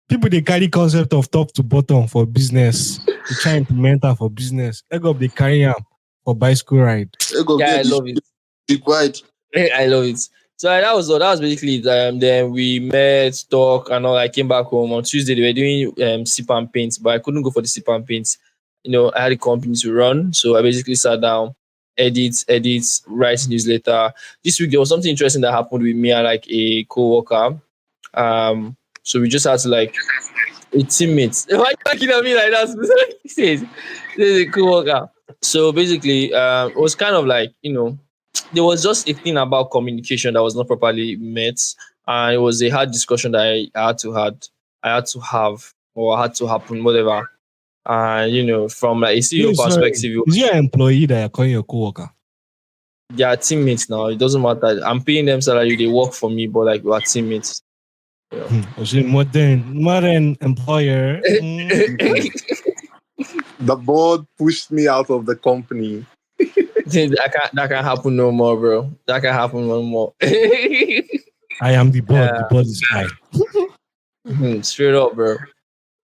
People they carry concept of top to bottom for business. They try implement that for business. Leg up they carry them for bicycle ride. They go Yeah, I get this love it. big white. I love it. So that was all. That was basically it. Then we met, talk, and all. I came back home on Tuesday. They were doing sip and paint, but I couldn't go for the sip and paint. I had a company to run, so I basically sat down, edit, write newsletter. This week there was something interesting that happened with me and like a co-worker. So we just had to like a teammate. Why are you looking at me like that? He says, "This is a co-worker." So basically, it was kind of like there was just a thing about communication that was not properly met, and it was a hard discussion that I had to have, or had to happen, whatever. And from like a CEO Wait, sorry. perspective, Is your employee that you're calling your coworker? they are teammates now. It doesn't matter. I'm paying them salary. They work for me, but like we are teammates. Was it modern employer? The board pushed me out of the company. That can happen no more, bro. That can happen no more. I am the board. Yeah. The board is I. Straight up, bro.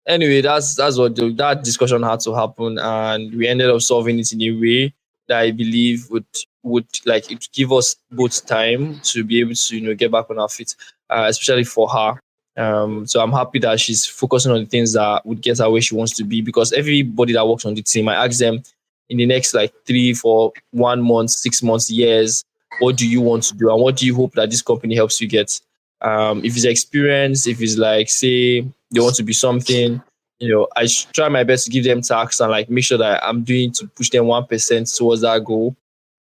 Anyway, that's what that discussion had to happen, and we ended up solving it in a way that I believe would like it give us both time to be able to get back on our feet, especially for her. So I'm happy that she's focusing on the things that would get her where she wants to be, because everybody that works on the team, I ask them in the next like 3 for 1 month, 6 months, years, what do you want to do and what do you hope that this company helps you get? If it's experience, if it's like say they want to be something, I try my best to give them tasks and like make sure that I'm doing to push them 1% towards that goal.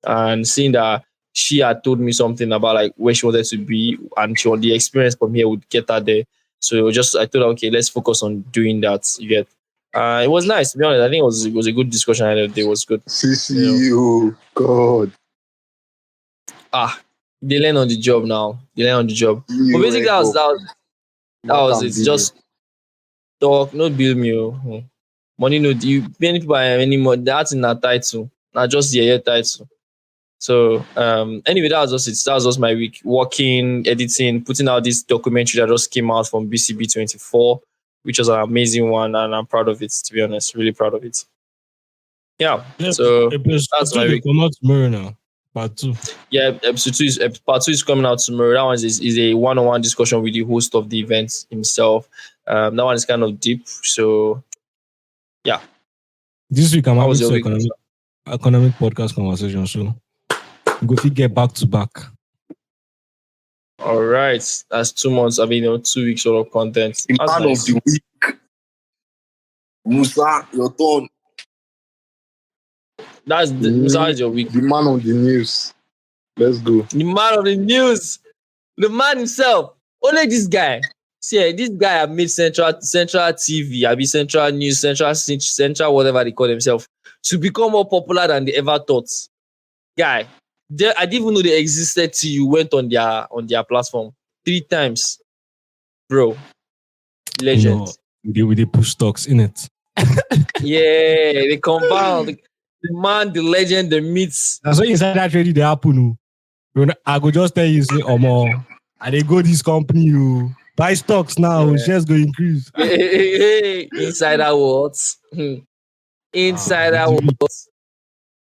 And seeing that she had told me something about like where she wanted to be, and the experience from here would get her there. So I thought, okay, let's focus on doing that. You get, it was nice to be honest. I think it was a good discussion. I know it was good. CCU, God. They learn on the job now. They learn on the job. But basically, that was it's just talk, no bill me. Money no you many people are anymore. That's in that title. Not just the year title. So anyway, that was just it. That was just my week. Working, editing, putting out this documentary that just came out from BCB24, which was an amazing one, and I'm proud of it, to be honest. Really proud of it. Yeah. So that's my week. Come out tomorrow now. Part 2. Yeah, part 2 is coming out tomorrow. That one is a one-on-one discussion with the host of the event himself. That one is kind of deep. So yeah. This week I'm How having was your two week? economic podcast conversation. So go fit get back to back. All right. That's 2 months. 2 weeks worth of content. The That's man nice. of the week. Musa, your turn. Besides your week. The man on the news. Let's go. The man of the news. The man himself. Only this guy. See, this guy have made Central TV, I be Central News, Central whatever they call themselves, to become more popular than they ever thought. Guy, I didn't even know they existed till you went on their platform 3 times. Bro. Legend. We they push stocks in it. Yeah, they compound. The man, the legend, the myths. That's why inside that trading they happen. I go just tell you, say, I they go this company, you buy stocks now, shares go increase. Insider words. Insider words.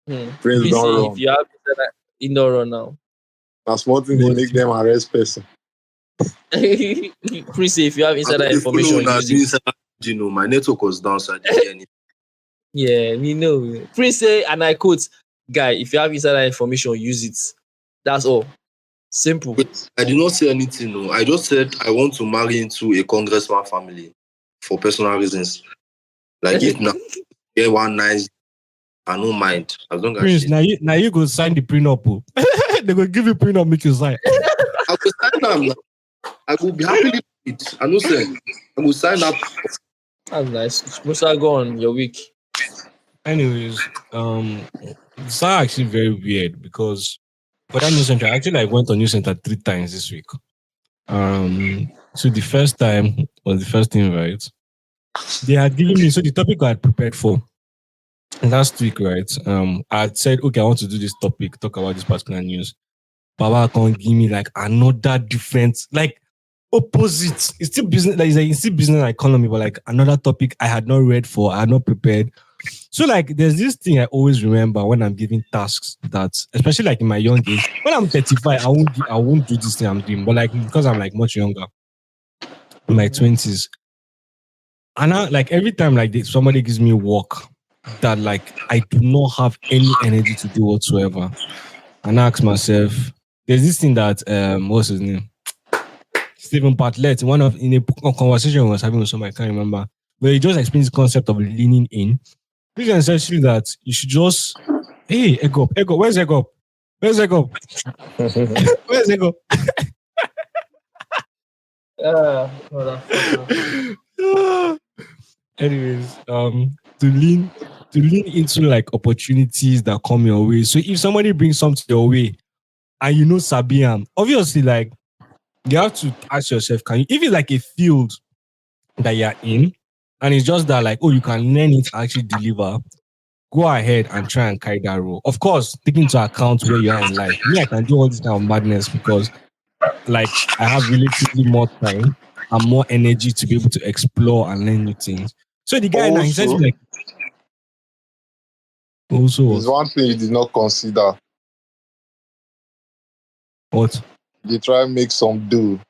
Prince don't run. If you have insider, you don't run now. That's one thing they make them arrest person. Prince, if you have insider information, use it. My network was downside. Yeah, we know. Prince say, and I quote, guy, if you have insider information, use it. That's all. Simple. But I did not say anything. No. I just said I want to marry into a congressman family for personal reasons. Like if now get one nice, I don't mind. As long as Prince, now you go sign the prenup. They go give you prenup, make you sign. I will sign them. I will be happily with it. I know, sir. I will sign up. That's nice. Musa, go on your week. Anyways, it's actually very weird because for that news center, I actually went on news center 3 times this week. So the first time was the first invite. They had given me, so the topic I had prepared for last week, right? I said, okay, I want to do this topic, talk about this particular news. Baba can't give me like another different, like opposite. It's still business, like it's still business and economy, but like another topic I had not read for, I had not prepared. So like there's this thing I always remember when I'm giving tasks that, especially like in my young age, when I'm 35, I won't do this thing I'm doing. But like because I'm like much younger, in my 20s. And I, like every time like somebody gives me work that like I do not have any energy to do whatsoever. And I ask myself, there's this thing that what's his name? Stephen Bartlett, one of in a conversation we was having with somebody, I can't remember, where he just explains the concept of leaning in. Which is essentially that you should just hey, egg up, where's egg up? Where's egg up? Where's egg up? Motherfucker. Anyways, to lean into like opportunities that come your way. So if somebody brings something your way and you know Sabian, obviously like you have to ask yourself, can you if it's like a field that you're in and it's just that like, oh, you can learn it actually deliver, go ahead and try and carry that role. Of course, taking into account where you are in life. Me, I can do all this kind of madness because like I have relatively more time and more energy to be able to explore and learn new things. So the guy now he says Also, like also there's one thing you did not consider. what? They try and make some do.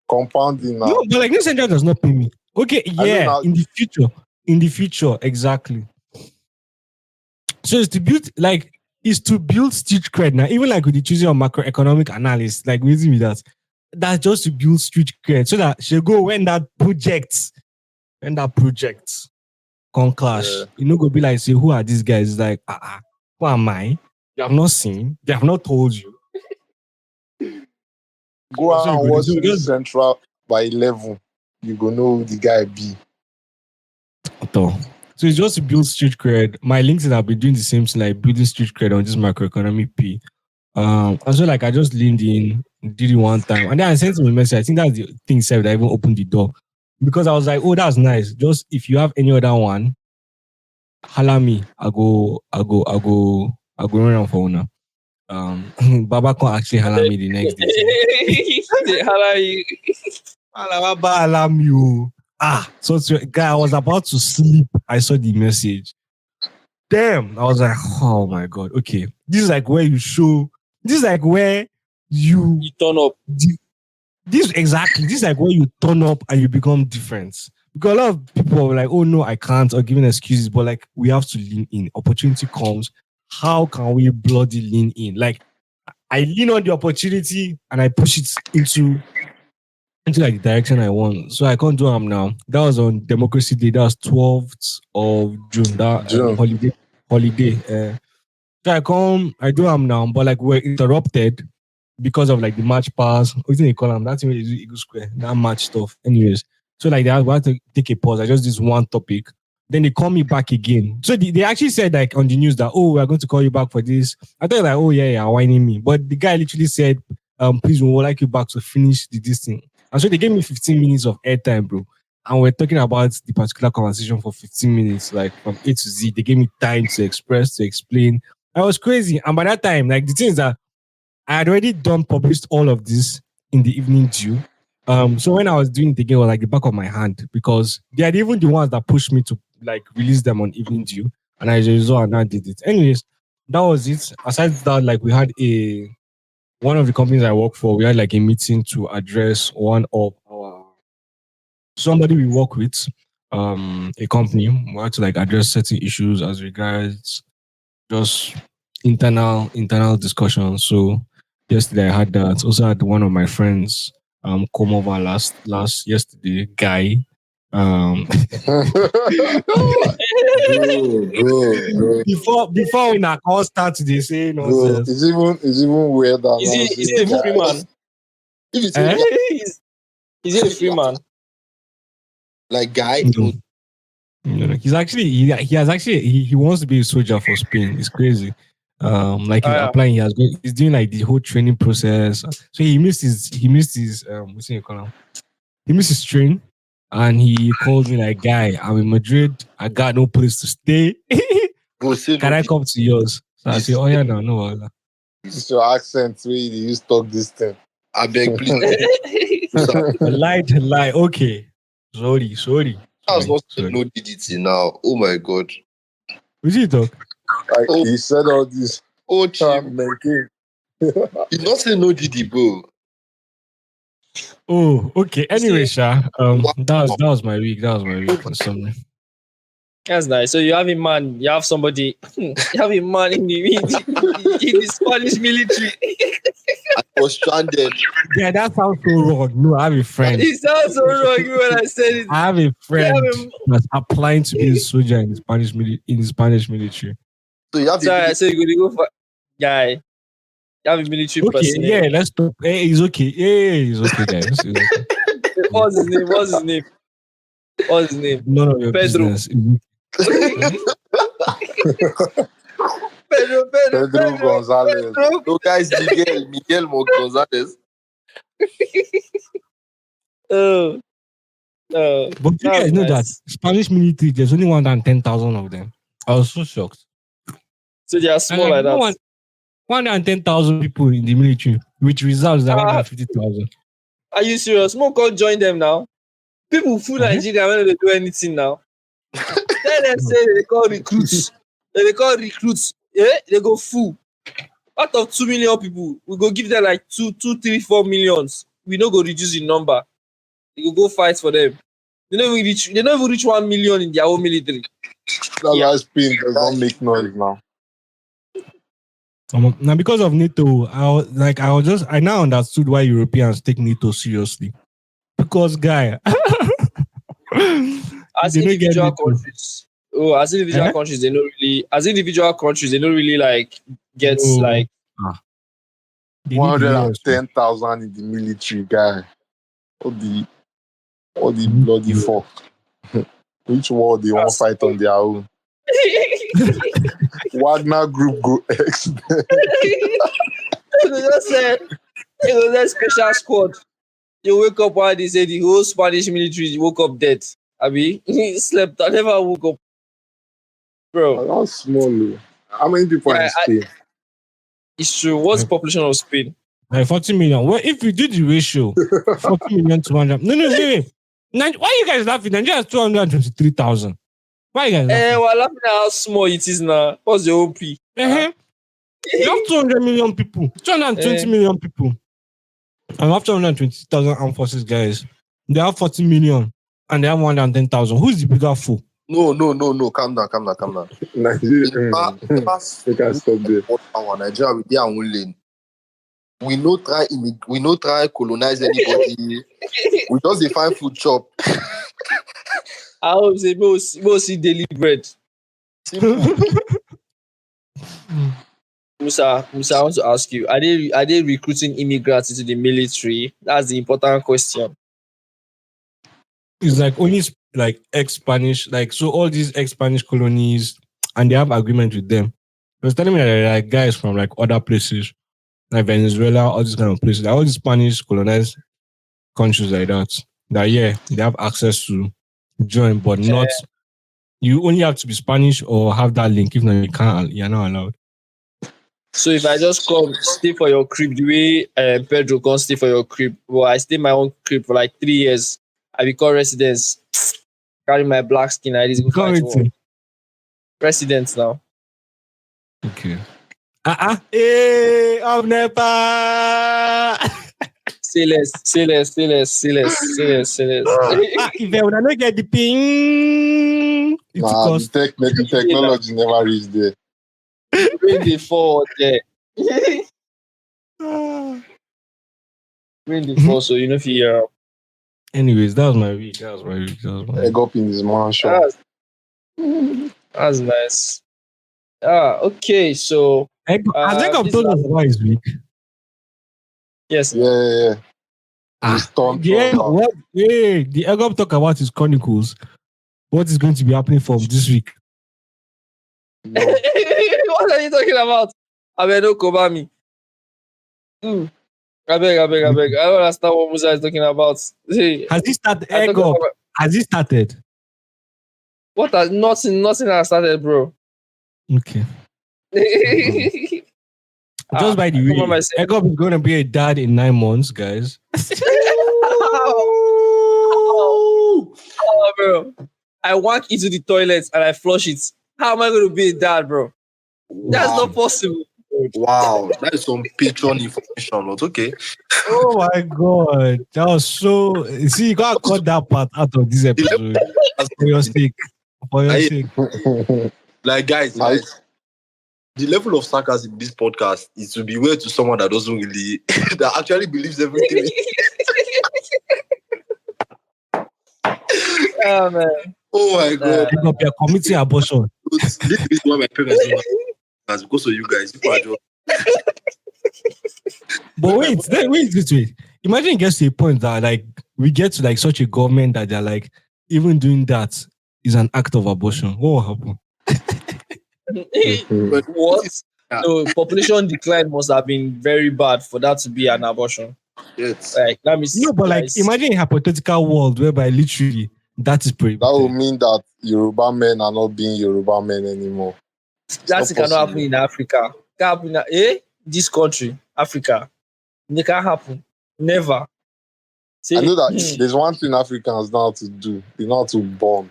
Compounding No, now. but like this center does not pay me. Okay, I know yeah, now. in the future, exactly. So it's to build like is to build street cred now. Even like with the choosing of macroeconomic analysis, like with that, that's just to build street cred so that she'll go when that project con clash, Yeah. you know, go be like, say, who are these guys? It's like, who am I? You have not seen, they have not told you. Go So you and go, watch so this just Central by 11. You go know who the guy be. so it's just to build street cred. My LinkedIn have been doing the same thing, like building street cred on this macroeconomic P. And so like I just leaned in, did it one time, and then I sent him a message. I think that's the thing said that even opened the door because I was like, oh, that's nice. Just if you have any other one, holla me. I go run around for una. Baba can't actually holla me the next day. Say, How are you? Baba holla me. Oh. So guy, I was about to sleep. I saw the message. Damn, I was like, oh my god. Okay, this is like where you show. This is like where you You turn up. this exactly this is like where you turn up and you become different because a lot of people are like, oh no, I can't, or giving excuses, but like we have to lean in. Opportunity comes, how can we bloody lean in? Like I lean on the opportunity and I push it into like the direction I want. So I can't do them now. That was on Democracy Day. That was 12th of June. That June. holiday. So I come, I do them now, but like we're interrupted because of like the match pass. What do they call them? That's when they do Eagle Square, that match stuff. Anyways, so like we had to take a pause. I just this one topic. Then they call me back again. So they actually said like on the news that, oh, we're going to call you back for this. I thought like, oh yeah, whining me. But the guy literally said, please, we would like you back to finish this thing. And so they gave me 15 minutes of airtime, bro. And we're talking about the particular conversation for 15 minutes, like from A to Z. They gave me time to express, to explain. I was crazy. And by that time, like the thing is that I had already done published all of this in the evening due. So when I was doing it again, it was like the back of my hand because they are even the ones that pushed me to like release them on evening due. And as a result, I now did it. Anyways, that was it. Aside that, like we had one of the companies I work for, we had like a meeting to address one of our somebody we work with, a company. We had to like address certain issues as regards just internal discussion. So yesterday I had that. Also had one of my friends come over last yesterday, guy. Um Bro. before when I call start today say Bro, nonsense. it's even weirder now. Is See, he a free guy. man? If it's Eh? Is he a free man? like guy, No. No. He's actually he has actually he wants to be a soldier for Spain. It's crazy. Like he's Yeah. applying, he's doing like the whole training process. So he missed his what's it called? He missed his train and he called me like, guy, I'm in Madrid. I got no place to stay. Bro, say Can no. I come to yours? So I say, oh yeah, no, no. It's your accent where you use talk this thing. I beg, please. Sir, Lie. Okay. Sorry. I was not saying Sorry. no DDT now. Oh my god. Is it talk? Like Oh, he said all this. oh, chief. Maintain. You not say no GD, bro. Oh, okay. Anyway, see, Sha, Wow. that was my week. That was my week in summary. that's nice. So you have a man, you have somebody, you have a man in the Spanish military. I was stranded. Yeah, that sounds so wrong. No, I have a friend. It sounds so wrong when I said it. I have a You friend have a, that's applying to be a soldier in the Spanish military. So you have a sorry, so you're gonna go for guy. You have a military Okay, person. yeah, let's stop. Hey, it's okay. Hey, it's okay, guys. It's okay. What's his name? What's his name? What's his name? None of your Pedro. business. Pedro Gonzalez. No, guys, Miguel Gonzalez. Oh, oh, But you that's guys know that nice. Spanish military, there's only 110,000 of them. I was so shocked. So they are And small like like that. 110,000 people in the military, which reserves are Ah, 150,000. are you serious? Smoke can't join them now. People fool Uh-huh. Nigeria when they do anything now. Then they say they call recruits. Yeah, they go full. Out of 2 million people, we go give them like 2, 3, 4 millions. We no go reduce the number. We go fight for them. They don't even reach 1 million in their own military. That's Yeah. why Spain does not make noise now. Now, because of NATO, I now understood why Europeans take NATO seriously. Because, guy, As they don't get individual NATO. countries, as individual Eh? countries, they don't really, as individual countries, they don't really like get No. like. They need the US. 110,000 in the military, guy. All the bloody fuck. Which war they want to fight on their own? Wagner Group go X. They go just say, they go just special squad. You wake up while they say the whole Spanish military woke up dead. Abi, he slept. I never woke up, bro. That's small. How many people are Yeah, in Spain? It's true. What's the population of Spain? Like 40 million. Well, if you do the ratio, 40 million to 100. No, wait. Why are you guys laughing? Nigeria has 223,000. Why are you guys laughing? We're laughing at how small it is now. What's your OP? You have 200 million people, 220 million people. And after 120,000 armed forces, guys, they have 40 million and they have 110,000. Who's the bigger fool? No. Calm down. Nigeria. We can stop there. Nigeria, we are own lane. We no try colonize anybody. We just dey find food chop. I hope say we'll see daily bread. Simple. Musa, I want to ask you: Are they recruiting immigrants into the military? That's the important question. It's like only like ex-Spanish, like so all these ex-Spanish colonies, and they have agreement with them. It was telling me that there are like guys from like other places, like Venezuela, all these kind of places, like all these Spanish colonized countries like that. That yeah, they have access to join, but not. You only have to be Spanish or have that link. If not, you're not allowed. So if I just come stay for your crib, the way Pedro can stay for your crib, well, I stay my own crib for like 3 years. I become residents. Carry my black skin. I just go fight war. Residents now. Okay. Hey, of Nepal. Say less. If I would not get the ping, The technology never reached there. Bring the forward there. Bring the forward so you know if you Anyways, that was my week. Egg up in his mansion. That's nice. Okay, so Has Egg told us about his week? yes. Yeah. The Egg talk about his chronicles. What is going to be happening from this week? No. What are you talking about? I mean, don't cover me. I beg. I don't understand what Musa is talking about. Hey, Has he started? Egg up. Has he started? what? Nothing has started, bro. Okay. Ah, Just by the I come on way, myself. Ego is going to be a dad in 9 months, guys. Oh, bro. I walk into the toilet and I flush it. How am I going to be a dad, bro? That's Wow. not possible. Wow. That is some Patreon information. But okay. Oh my god, that was so. See, you gotta cut that part out of this episode for your sake. For your I, sake. like guys, I, the level of sarcasm in this podcast is to be weird to someone that doesn't really that actually believes everything. Oh, man. Oh my god. Ego, you're committing abortion. This is the reason why my parents don't have podcast because of you guys. People are just But wait. Imagine it gets to a point that like we get to like such a government that they're like even doing that is an act of abortion. What will happen? but What? Yeah. No, population decline must have been very bad for that to be an abortion. yes. Like, let me see. No, but like imagine a hypothetical world whereby literally that is that will prohibited. mean that Yoruba men are not being Yoruba men anymore. that not cannot happen possible. in Africa. Can't happen this country, Africa. It can't happen. Never. See, I know that there's one thing Africans know how to do. They know how to bomb.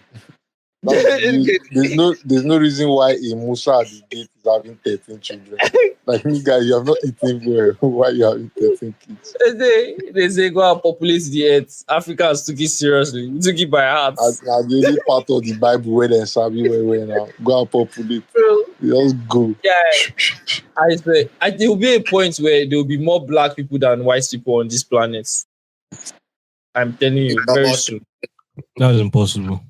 There's no reason why a Musa at the gate is having 13 children. Like me, guy, you have not eaten well. Why you having 13 kids? they say go and populate the earth. Africans took it seriously. We took it by heart. As the only part of the Bible where they sabi where now. Go and populate. Just go. Yeah, I swear. There will be a point where there will be more black people than white people on this planet. I'm telling you, very soon. That is impossible.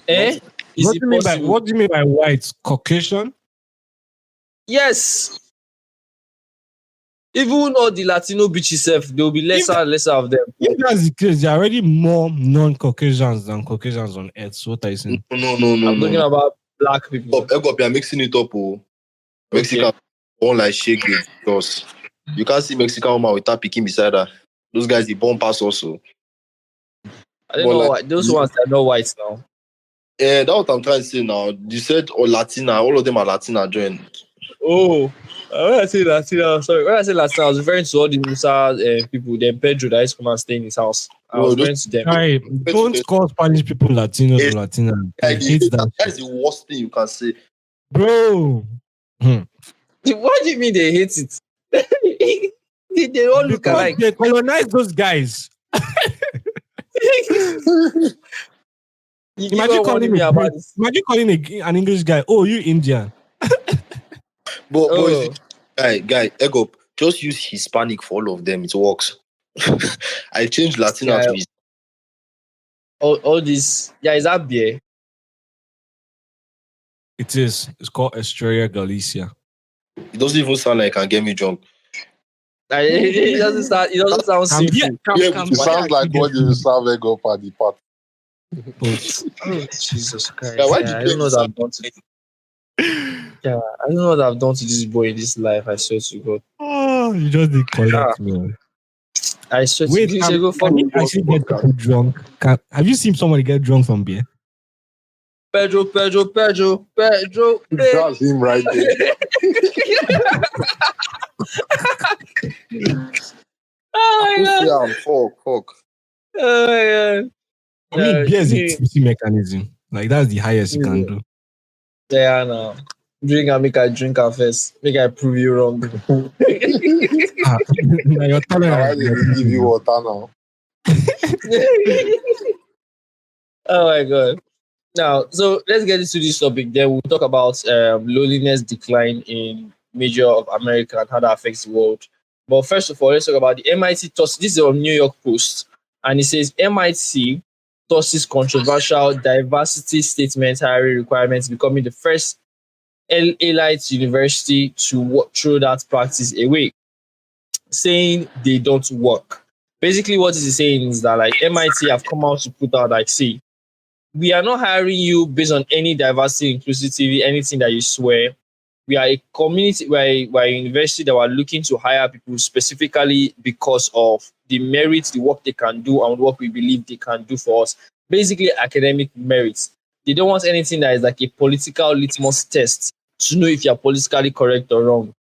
Eh? Is What it do you mean by possible? what do you mean by white? Caucasian? Yes. Even all the Latino bitches self, there will be lesser and lesser of them. If that's the case, there are already more non-Caucasians than Caucasians on Earth. So what are you saying? No. I'm talking about black people. Egop, you're mixing it up. Oh. Mexican born like shake it because you can't see Mexican woman without picking beside her. Those guys they born pass also. I don't But know like- why. Those ones are not white now. That's what I'm trying to say now. You said Latina, all of them are Latina joined. Oh, when I say Latina, sorry. When I say Latina, I was referring to all the Musa people, then Pedro that used to come and stay in his house. I No, was those- referring to them. Guy, don't call Spanish people Latinos Yes. or Latina. I Like, hate that. that is the worst thing you can say. Bro. What do you mean they hate it? they all look Because alike. they colonized those guys. You keep Imagine on calling warning me about this. an English guy, oh, you Indian. But Oh. guy, Egop, just use Hispanic for all of them. It works. I changed Latina Yeah. to his. All this. Yeah, is that beer? It is. It's called Estrella Galicia. It doesn't even sound like it can get me drunk. Like, it doesn't sound sinful. It sounds like what you serve egg up at the party. Oh, Jesus Christ. Yeah, why Yeah, did I you don't know make what I've done to Yeah, I don't know what I've done to this boy in this life. I swear to God. Oh, you just did collect me. I swear Wait, to God. Go can you actually get people drunk? Have you seen somebody get drunk from beer? Pedro. That's him right there. Oh my God. Yeah, fuck. Oh my God. I mean, beer is a tipsy mechanism. Like, that's the highest you can do. Yeah, no. Drink and make I drink and first. Make I prove you wrong. Now you're telling Now, why us. did he give you water now? Oh my God. Now, so let's get into this topic. Then we'll talk about loneliness decline in major of America and how that affects the world. But first of all, let's talk about the MIT toss. This is on New York Post, and it says MIT tosses controversial diversity statement hiring requirements, becoming the first elite university to throw that practice away, saying they don't work. Basically, what is it saying is that like MIT have come out to put out like, see, we are not hiring you based on any diversity, inclusivity, anything that you swear. We are a community, we're a university that we're looking to hire people specifically because of the merits, the work they can do, and what we believe they can do for us. Basically, academic merits. They don't want anything that is like a political litmus test to know if you're politically correct or wrong.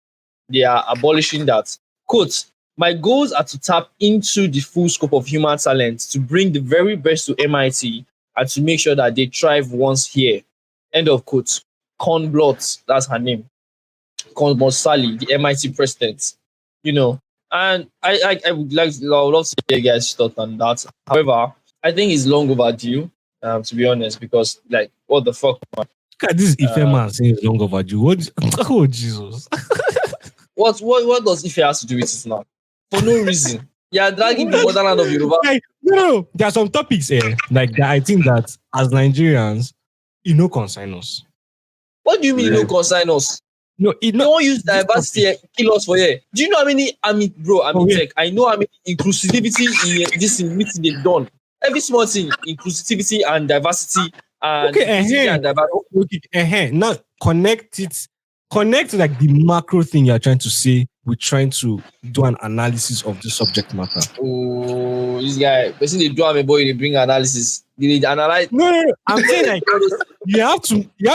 They are abolishing that. Quote, my goals are to tap into the full scope of human talent to bring the very best to MIT and to make sure that they thrive once here. End of quote. Kornblot, that's her name. Kornblot Sally, the MIT president. You know, and I would like I would love to hear you guys' thought on that. However, I think it's long overdue, to be honest, because like what the fuck, man? Look at this Ife man saying it's long overdue. What? Oh Jesus! What does Ife has to do with it now? For no reason. You are dragging the motherland of Yoruba. Like, no, there are some topics here like that. I think that as Nigerians, concern us. What do you mean you Yeah. don't consign us? No, it No no. one use diversity kill us for here. Do you know how many bro, Oh, yeah. tech? I know how many inclusivity in this meeting they've done. Every small thing, inclusivity and diversity and Okay, inclusivity and diversity. okay. Now connect like the macro thing you're trying to say. We're trying to do an analysis of the subject matter. Oh, this guy, person they do have a boy, they bring analysis. They analyze. No. I'm saying like you have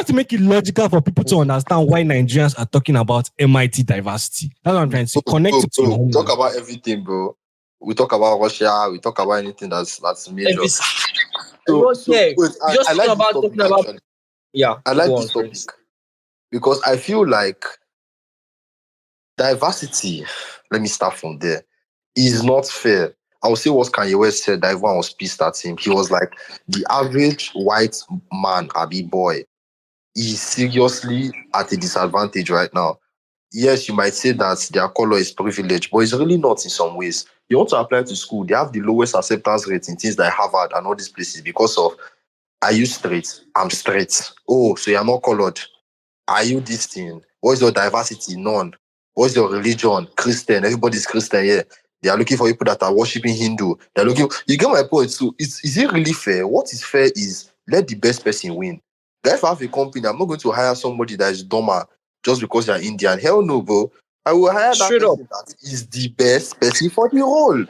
to make it logical for people to understand why Nigerians are talking about MIT diversity. That's what I'm trying to say. Connect it to your We talk homeland. about everything, bro. We talk about Russia. We talk about anything that's major. Every, So, yeah, wait, just I like this topic, talking about. actually. Yeah, I like go this on, topic friends. because I feel like diversity, let me start from there, is not fair. I will say what Kanye West said that everyone was pissed at him. He was like, the average white man, Abi boy, is seriously at a disadvantage right now. Yes, you might say that their color is privilege, but it's really not in some ways. You want to apply to school, they have the lowest acceptance rate in things like Harvard and all these places because of, are you straight? I'm straight. Oh, so you're not colored. Are you this thing? What's your diversity? None. What's your religion? Christian. Everybody's Christian here. They are looking for people that are worshiping Hindu. They're looking. You get my point. So, is it really fair? What is fair is let the best person win. If I have a company, I'm not going to hire somebody that is dumber just because they're Indian. Hell no, bro. I will hire that Straight up. person that is the best person for the role.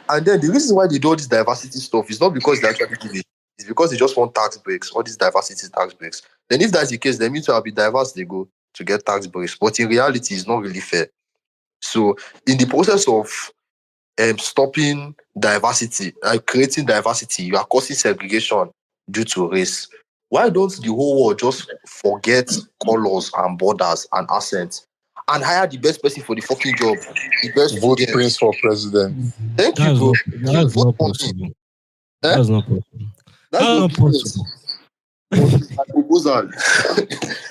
And then the reason why they do all this diversity stuff is not because they actually give it. It's because they just want tax breaks, all these diversity tax breaks. Then if that's the case, then means to be diverse, they go to get tax breaks. But in reality, it's not really fair. So in the process of stopping diversity, creating diversity, you are causing segregation due to race. Why don't the whole world just forget colors and borders and accents and hire the best person for the fucking job? The best Vote student. Prince for president. Thank you, bro. That's Vote not for me. possible. Eh? That's not possible. That's That's the not opinions. possible. Proposal.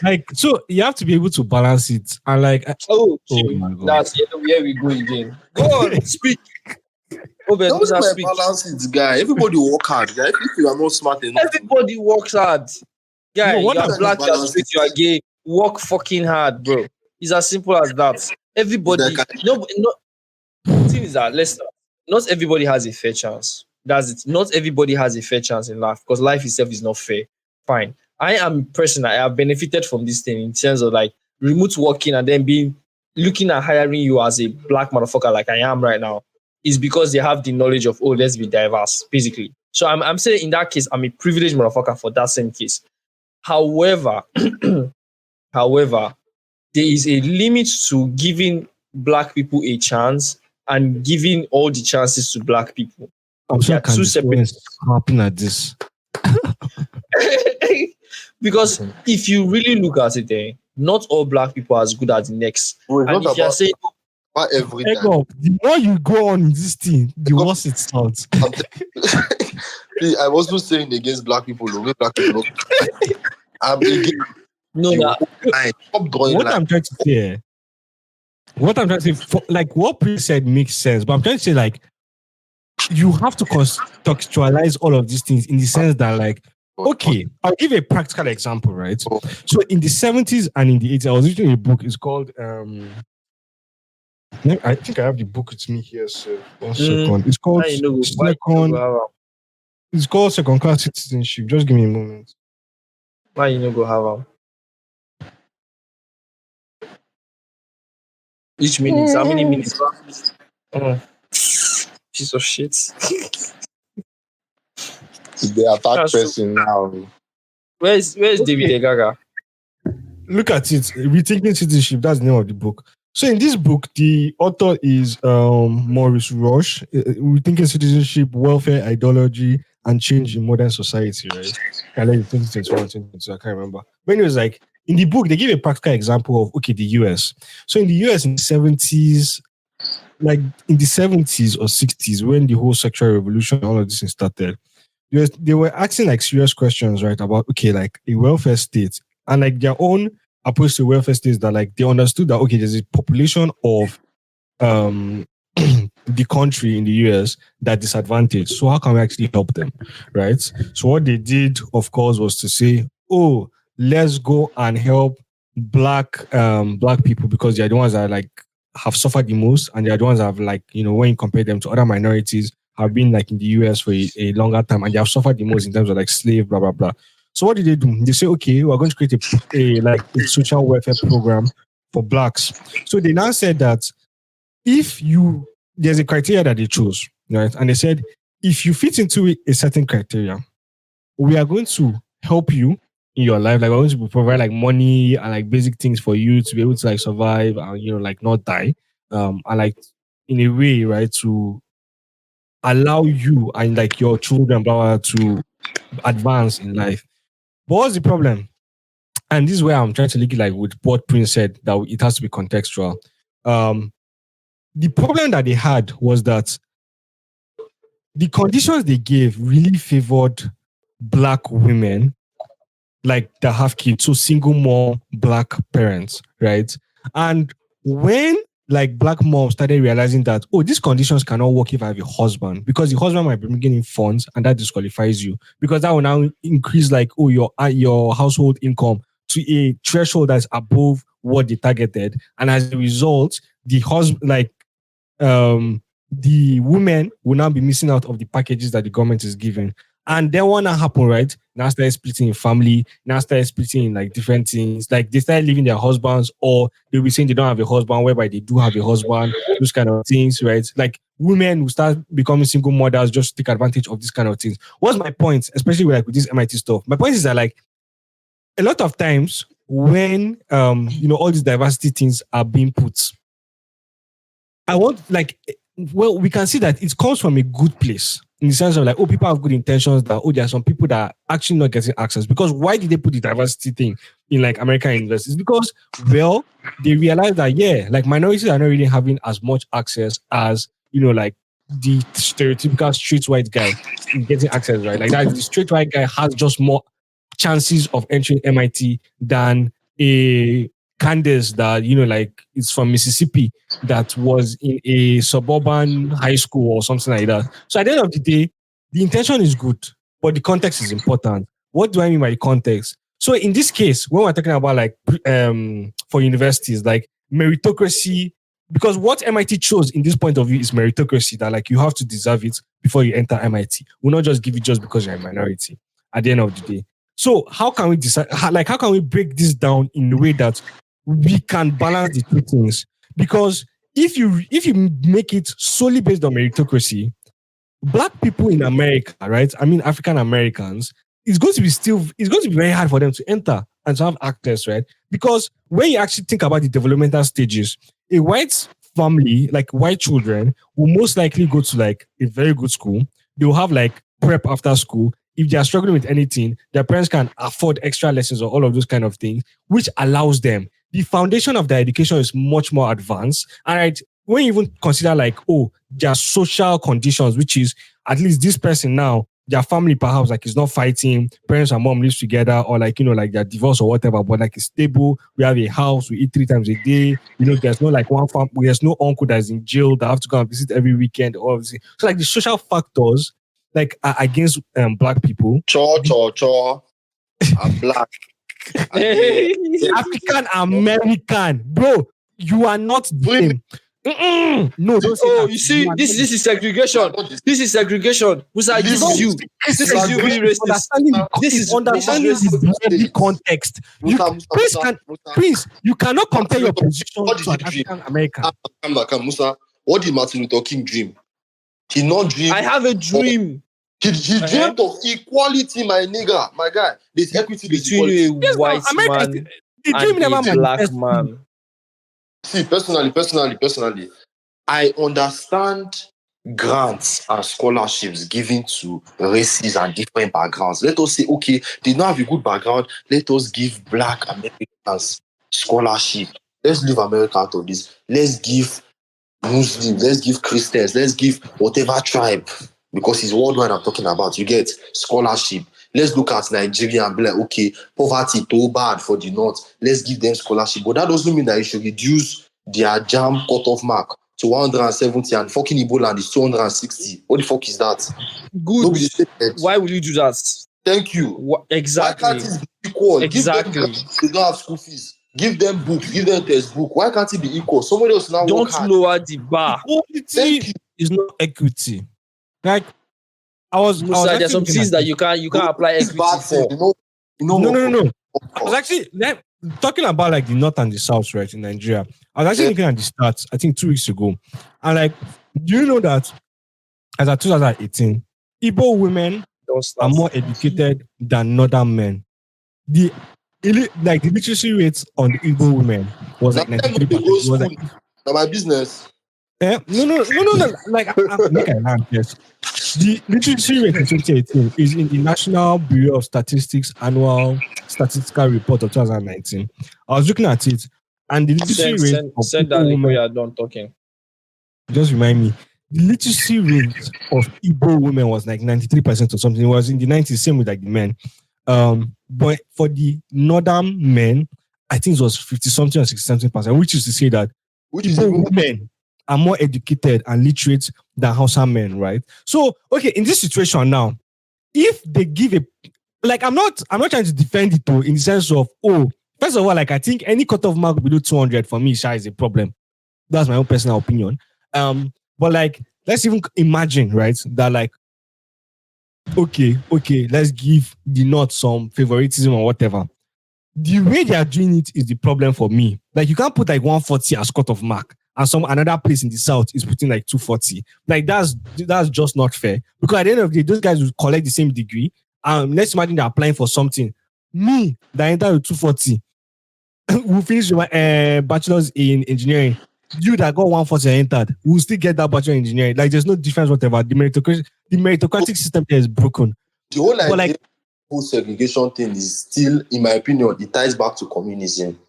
Like, so you have to be able to balance it. And like, Oh, oh my God. that's where we go again. Go on, speak. Obed, Don't let speak. balance it, guy. Everybody work hard, guy. If you are not smart enough, Everybody works hard. Guy, No, what you I'm- are black, you are balance straight, you are gay. Work fucking hard, bro. It's as simple as that. Everybody, It's no. The thing is that not everybody has a fair chance. That's it. Not everybody has a fair chance in life because life itself is not fair. Fine. I am a person. I have benefited from this thing in terms of like remote working and then looking at hiring you as a black motherfucker like I am right now is because they have the knowledge of, oh, let's be diverse, basically. So I'm saying in that case, I'm a privileged motherfucker for that same case. However, however, there is a limit to giving black people a chance and giving all the chances to black people. I'm They sure are two separate. happen at this. Because if you really look at it, not all black people are as good as the next. Bro, it's And not if you're saying, about every Egg time. up. The more you go on in this thing, the worse it sounds. I wasn't saying against black people, no, black people. I'm against no, you. nah, Stop drawing What lines. I'm trying to say, like what Prince said makes sense, but I'm trying to say like you have to contextualize all of these things in the sense that like, okay, I'll give you a practical example, right? So in the 70s and in the 80s, I was reading a book. It's called I think I have the book with me here. So 1 second. It's called why you no go Second. have am? It's called Second Class Citizenship. Just give me a moment. Why you no go have am? Each minute, how many minutes? Piece of shit. They attack That's true. person now. Where's David Okay, Egaga? look at it. Rethinking Citizenship. That's the name of the book. So in this book, the author is Maurice Rush. Rethinking Citizenship, Welfare, Ideology, and Change in Modern Society. Right? I like 2021, 2022. I can't remember. But anyways, like in the book, they give a practical example of the US. So in the US in the 70s, like in the 70s or 60s, when the whole sexual revolution, all of this thing started, they were asking like serious questions, right? About like a welfare state and like their own approach to welfare states that like they understood that there's a population of um the country in the US that disadvantaged. So how can we actually help them? Right. So what they did, of course, was to say, oh, let's go and help black people because they're the ones that like have suffered the most and they're the ones that have like, when you compare them to other minorities, have been like in the US for a longer time and they have suffered the most in terms of like slave, blah, blah, blah. So what did they do? They say, okay, we're going to create a social welfare program for blacks. So they now said that if you there's a criteria that they chose, right? And they said if you fit into a certain criteria, we are going to help you in your life. Like we're going to provide like money and like basic things for you to be able to like survive and like not die. And like in a way, right, to allow you and like your children, blah, blah, to advance in life. But what's the problem? And this is where I'm trying to link it like with what Prince said that it has to be contextual. Um, the problem that they had was that the conditions they gave really favored black women, like that have kids, so single mom, black parents, right? And when like black moms started realizing that, these conditions cannot work if I have a husband, because the husband might be bringing in funds and that disqualifies you, because that will now increase like, your household income to a threshold that's above what they targeted. And as a result, the husband, like the women will now be missing out of the packages that the government is giving. And then what now happen, right? Now start splitting in family, now start splitting in like different things. Like they start leaving their husbands, or they'll be saying they don't have a husband, whereby they do have a husband, those kind of things, right? Like women will start becoming single mothers just to take advantage of these kind of things. What's my point, especially with this MIT stuff? My point is that like a lot of times when all these diversity things are being put, I want like, well, we can see that it comes from a good place in the sense of like, people have good intentions, that there are some people that are actually not getting access. Because why did they put the diversity thing in like American universities? Because, well, they realize that like minorities are not really having as much access as like the stereotypical street white guy is getting access, right? Like that the straight white guy has just more chances of entering MIT than a Candace that like it's from Mississippi that was in a suburban high school or something like that. So at the end of the day, the intention is good, but the context is important. What do I mean by context? So in this case, when we're talking about like for universities, like meritocracy, because what MIT chose in this point of view is meritocracy, that like you have to deserve it before you enter MIT. We'll not just give it just because you're a minority at the end of the day. So how can we decide? How can we break this down in a way that we can balance the two things? Because if you make it solely based on meritocracy, black people in America, right? I mean African Americans, it's going to be very hard for them to enter and to have access, right? Because when you actually think about the developmental stages, a white family, like white children, will most likely go to like a very good school. They will have like prep after school. If they are struggling with anything, their parents can afford extra lessons or all of those kind of things, which allows them. The foundation of their education is much more advanced. And right, when you even consider like, their social conditions, which is at least this person now, their family perhaps like is not fighting, parents and mom lives together, or like, like they're divorced or whatever, but like it's stable. We have a house, we eat 3 times a day. There's no like one farm, there's no uncle that's in jail that have to go and visit every weekend, obviously. So like the social factors like against black people. Cho. I'm black. African American, bro, you are not the same. No, don't say that. You see, this is segregation. This is segregation. Musa, this is you. This is you being racist. This is understanding the context. Please, you cannot compare your position to an African American. Musa, what did Martin Luther King dream? He not dream. I have a dream. He dreamt of equality, my nigga, my guy. There's equity, there's Between equality. a Yes, now white America is man the dream and a never black manifests. man. See, personally, I understand grants and scholarships given to races and different backgrounds. Let us say, okay, they don't have a good background. Let us give Black Americans scholarship. Let's leave America out of this. Let's give Muslims, let's give Christians, let's give whatever tribe, because it's worldwide I'm talking about. You get scholarship. Let's look at Nigeria and be like, okay, poverty too bad for the North. Let's give them scholarship. But that doesn't mean that you should reduce their jam cutoff mark to 170 and fucking Igbo land is 260. What the fuck is that? Good. Nobody said that. Why would you do that? Thank you. Exactly. Why can't it be equal? Exactly. Give them, they don't have school fees. Give them books, give them textbook. Why can't it be equal? Somebody else now work Don't hard. lower the bar. Equality Thank you. is not equity. Like I was Musa, there's actually some looking things at that it. you can't apply It's equity bad thing, for. No. I was actually talking about like the North and the South, right, in Nigeria. I was actually looking at the stats, I think 2 weeks ago. And like, do you know that as of 2018, Igbo women Don't are start. more educated than Northern men? The literacy rates on the Igbo women was like Now, them 93%. they go It was like, school. Now my business. no. Like, make I land, yes. The literacy rate in 2018 is in the National Bureau of Statistics annual statistical report of 2019. I was looking at it, and the literacy rate of Send Igbo that link when women, you are done talking. just remind me, the literacy rate of Igbo women was like 93% or something. It was in the 90s, same with like the men. But for the northern men, I think it was 50 something or 60 something percent, which is to say that Which is Igbo even women are more educated and literate than Hausa men, right? So, okay, in this situation now, if they give a like, I'm not trying to defend it though, in the sense of, oh, first of all, like I think any cutoff mark below 200 for me, Sha, is a problem. That's my own personal opinion. But like, let's even imagine, right, that like, okay, let's give the North some favoritism or whatever. The way they are doing it is the problem for me. Like, you can't put like 140 as cutoff mark, and some another place in the South is putting like 240. Like, that's just not fair. Because at the end of the day, those guys will collect the same degree. Let's imagine they're applying for something. Me, that enter with 240, will finish my bachelor's in engineering. You that got 140 and entered, will still get that bachelor in engineering. Like, there's no difference whatever. The meritocratic system there is broken. the whole But idea like, whole segregation thing is still, in my opinion, it ties back to communism.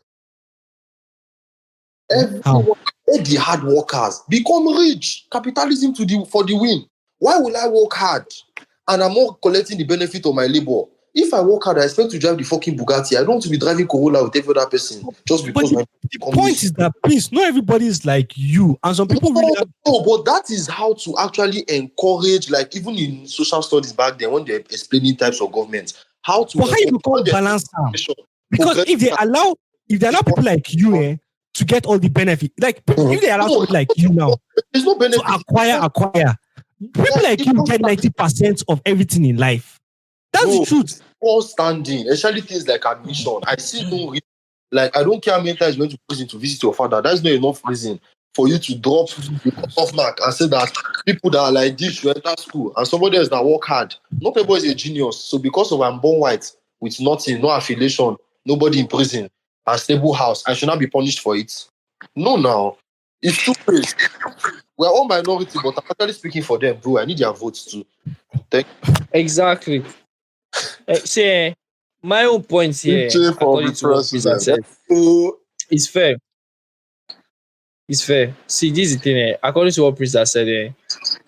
Everyone, let the hard workers become rich. Capitalism for the win. Why will I work hard and I'm not collecting the benefit of my labor? If I work hard, I expect to drive the fucking Bugatti. I don't want to be driving Corolla with every other person just because but the point is that, please, not everybody is like you, and some people really have. No, but that is how to actually encourage, like even in social studies back then when they're explaining types of government, how to. But how you become balance them? Because if they allow people like you to get all the benefit, like if they allow somebody like you now there's no benefit to acquire, people like you get 90% of everything in life. That's the truth. All standing, especially things like admission. I see no reason. Like, I don't care how many times you went to prison to visit your father. That's not enough reason for you to drop the cutoff mark and say that people that are like this should enter school and somebody else that work hard. Not everybody is a genius. So because of I'm born white with nothing, no affiliation, nobody in prison, a stable house, I should not be punished for it. No, now. It's too crazy. We're all minority, but I'm actually speaking for them, bro. I need their votes too. Exactly. See, my own point here, Picture for according the to what Pizza president. said, it's fair. It's fair. See, this is the thing. According to what Pizza said,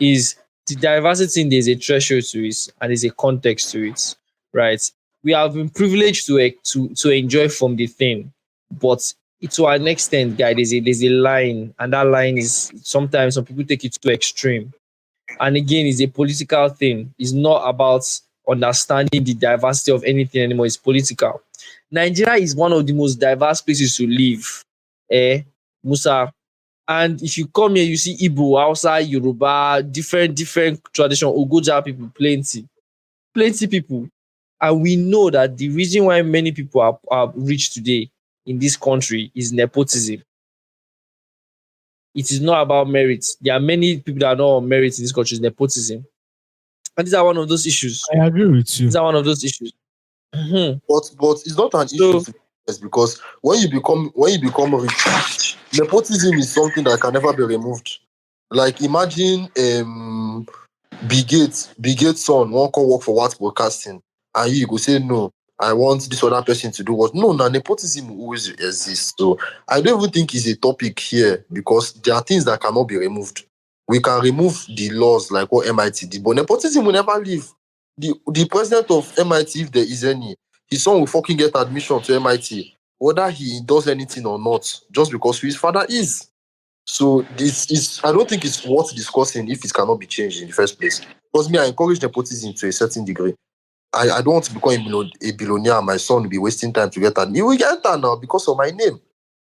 is the diversity. There's a threshold to it, and there's a context to it, right? We have been privileged to enjoy from the thing, but to an extent, guy, there's a line, and that line is sometimes some people take it to extreme. And again, it's a political thing. It's not about understanding the diversity of anything anymore. It's political. Nigeria is one of the most diverse places to live. Musa. And if you come here, you see Igbo, Hausa, Yoruba, different tradition, Ogoja people, plenty people. And we know that the reason why many people are rich today in this country is nepotism. It is not about merit. There are many people that are not on merit in this country, is nepotism. And these are one of those issues. I agree with you. These are one of those issues. Mhm. But it's not an issue So to be honest, because when you become rich, nepotism is something that can never be removed. Like imagine Bill Gates son won't come work for what broadcasting, and you go say no. I want this other person to do what? No, now nepotism will always exist. So I don't even think it's a topic here because there are things that cannot be removed. We can remove the laws like what MIT did, but nepotism will never leave. The president of MIT, if there is any, his son will fucking get admission to MIT, whether he does anything or not, just because who his father is. So this is I don't think it's worth discussing if it cannot be changed in the first place. Because me, I encourage nepotism to a certain degree. I don't want to become a billionaire and my son will be wasting time to get that. He will get that now because of my name.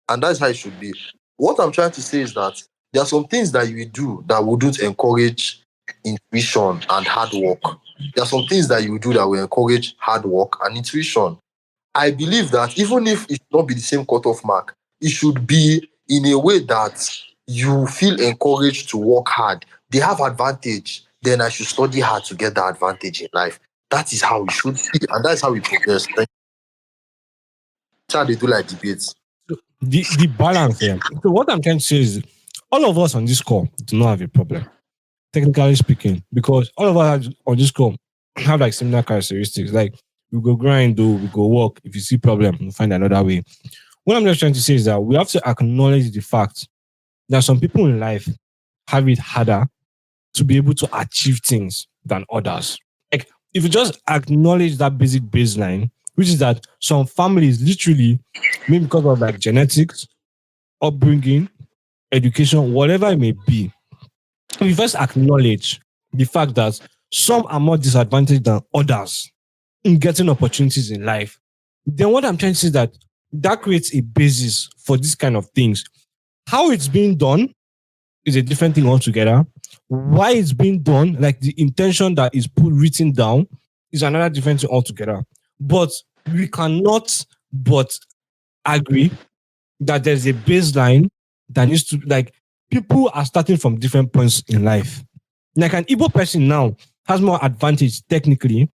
And that's how it should be. What I'm trying to say is that there are some things that you do that wouldn't encourage intuition and hard work. There are some things that you do that will encourage hard work and intuition. I believe that even if it should not be the same cutoff mark, it should be in a way that you feel encouraged to work hard. They have advantage, then I should study hard to get that advantage in life. That is how it should be, and that's how we progress. That's how they do like debates. The balance here. So what I'm trying to say is, all of us on this call do not have a problem, technically speaking, because all of us on this call have like similar characteristics. Like we go grind, do we go work. If you see problem, we find another way. What I'm just trying to say is that we have to acknowledge the fact that some people in life have it harder to be able to achieve things than others. Like if you just acknowledge that basic baseline, which is that some families literally, maybe because of like genetics, upbringing, education, whatever it may be, we first acknowledge the fact that some are more disadvantaged than others in getting opportunities in life. Then what I'm trying to say is that that creates a basis for these kind of things. How it's being done is a different thing altogether. Why it's being done, like the intention that is written down, is another different thing altogether. But we cannot but agree that there's a baseline that needs to, like, people are starting from different points in life. Like an Igbo person now has more advantage technically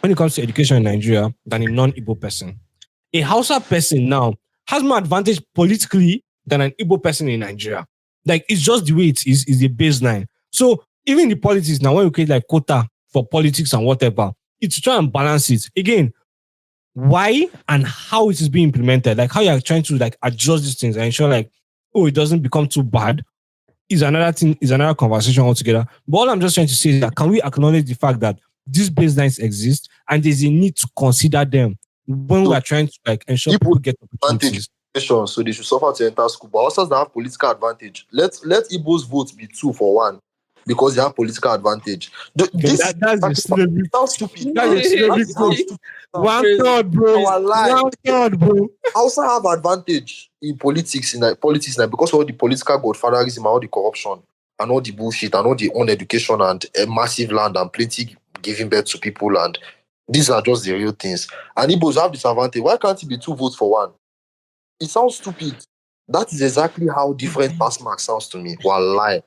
when it comes to education in Nigeria than a non-Igbo person. A Hausa person now has more advantage politically than an Igbo person in Nigeria. Like it's just the way it is the baseline. So even the politics now, when you create like quota for politics and whatever, it's to try and balance it. Again, why and how it is being implemented, like how you are trying to like adjust these things and ensure like, oh, it doesn't become too bad is another thing, is another conversation altogether. But all I'm just trying to say is that can we acknowledge the fact that these baselines exist and there's a need to consider them when we are trying to like ensure people get Advantage opportunities. education, so they should suffer to enter school. But also that have political advantage. Let Igbos vote be 2-for-1 because they have political advantage. Okay, This that's a slavery. sounds stupid. That's a slavery That code. sounds stupid. One Crazy. third, bro. Our lie. 1/3, bro. I also have advantage in politics politics now because of all the political godfatherism and all the corruption and all the bullshit and all the uneducation and massive land and plenty giving birth to people, and these are just the real things. And Igbos have this advantage. Why can't it be 2 votes for 1? It sounds stupid. That is exactly how different pass mark sounds to me. Wallahi.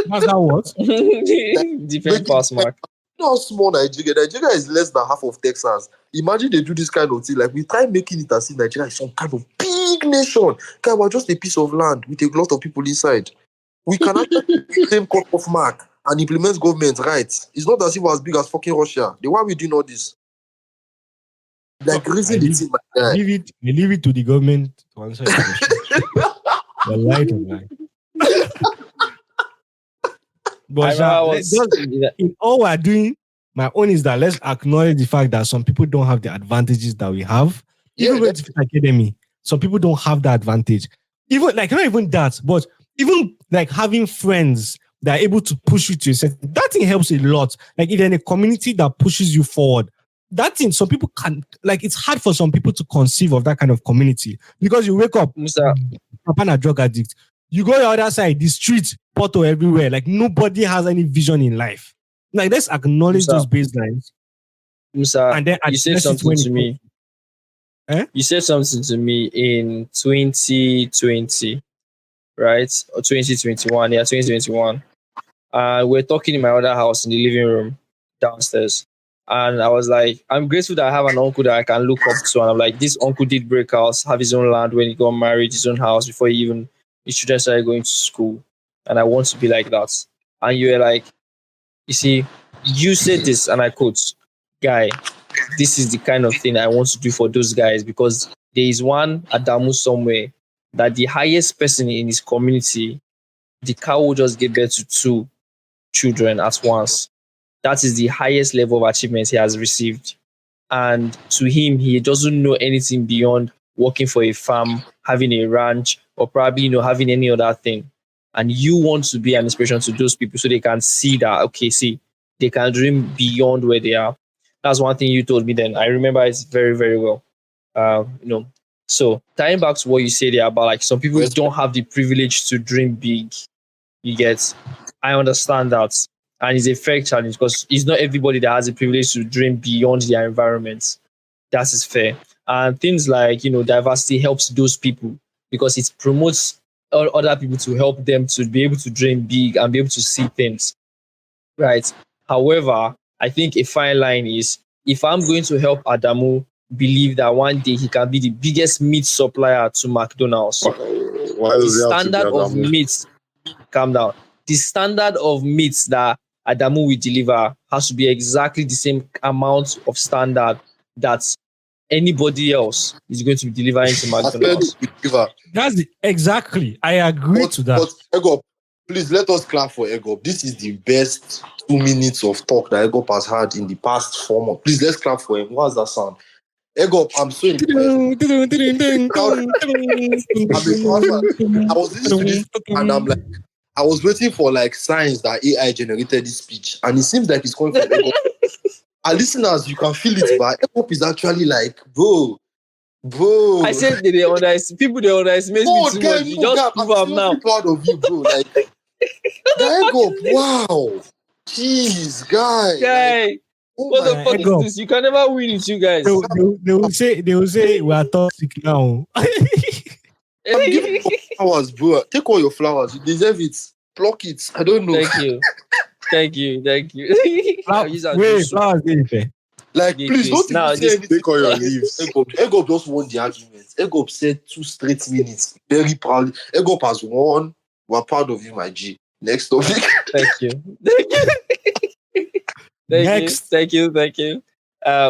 That's how what? Different pass mark. You know how small Nigeria is less than half of Texas. Imagine they do this kind of thing. Like we try making it as if Nigeria is some kind of big nation. Okay, we're just a piece of land with a lot of people inside. We can actually the same cut off mark and implement government rights. It's not as if we're as big as fucking Russia. Then why are we doing all this? Like I raising the leave, team, my guy. leave it to the government to answer the question. The light of life. But I remember I let's was just, in all we're doing, my own is that let's acknowledge the fact that some people don't have the advantages that we have. Yeah, Even with the academy, some people don't have that advantage. Even like not even that, but even like having friends that are able to push you to a certain, that thing helps a lot. Like if you're in a community that pushes you forward, that thing, some people can, like it's hard for some people to conceive of that kind of community because you wake up, Mr. Papa na drug addict. You go the other side, the street, photo everywhere. Like nobody has any vision in life. Like let's acknowledge Mr. those baselines Musa, and then you said address it something when to it me. comes. You said something to me in 2020, right? Or 2021. Yeah, 2021. We're talking in my other house in the living room downstairs. And I was like, I'm grateful that I have an uncle that I can look up to. And I'm like, this uncle did break house, have his own land when he got married, his own house before he even his children started going to school. And I want to be like that. And you were like, you see, you said this, and I quote, guy, this is the kind of thing I want to do for those guys because there is one Adamu somewhere that the highest person in his community, the cow will just give birth to two children at once. That is the highest level of achievement he has received. And to him, he doesn't know anything beyond working for a farm, having a ranch, or probably having any other thing. And you want to be an inspiration to those people so they can see that, okay, see, they can dream beyond where they are. That's one thing you told me then. I remember it very, very well. You know, so tying back to what you said there about like some people don't have the privilege to dream big. You get, I understand that, and it's a fair challenge because it's not everybody that has the privilege to dream beyond their environment. That is fair, and things like diversity helps those people because it promotes other people to help them to be able to dream big and be able to see things, right? However, I think a fine line is if I'm going to help Adamu believe that one day he can be the biggest meat supplier to McDonald's, Why the does it have to be standard of Adamu? meat, calm down. The standard of meats that Adamu will deliver has to be exactly the same amount of standard that anybody else is going to be delivering to I said McDonald's. we give her. Exactly. I agree to that. But Egop, please let us clap for Egop. This is the best 2 minutes of talk that Egop has had in the past 4 months. Please let's clap for him. What's that sound? Egop, I'm so impressed. I'm a proud fan. I was listening to this and I'm like, I was waiting for like signs that AI generated this speech, and it seems like it's coming from Egop. Our listeners, you can feel it, but Egop is actually like, bro. I said people they underestimate me too Guy, much. You no just gap. prove I'm am now. seriously proud of you, bro. Like, Egop, wow. Jeez, guy. Like, Guy, oh what the my fuck Ego. is this? You can never win with you guys. They will say we are toxic now. I'm giving you flowers, bro. Take all your flowers. You deserve it. Pluck it. I don't know. Thank you. Thank you. I'll use that Wait, juice. flowers dey there. Like, Dey please twist. don't even Now, say just anything. Take all your leaves. Egop just won the argument. Egop said 2 straight minutes. Very proud. Egop has won. We're proud of you, my G. Next topic. thank you. Next. Thank you.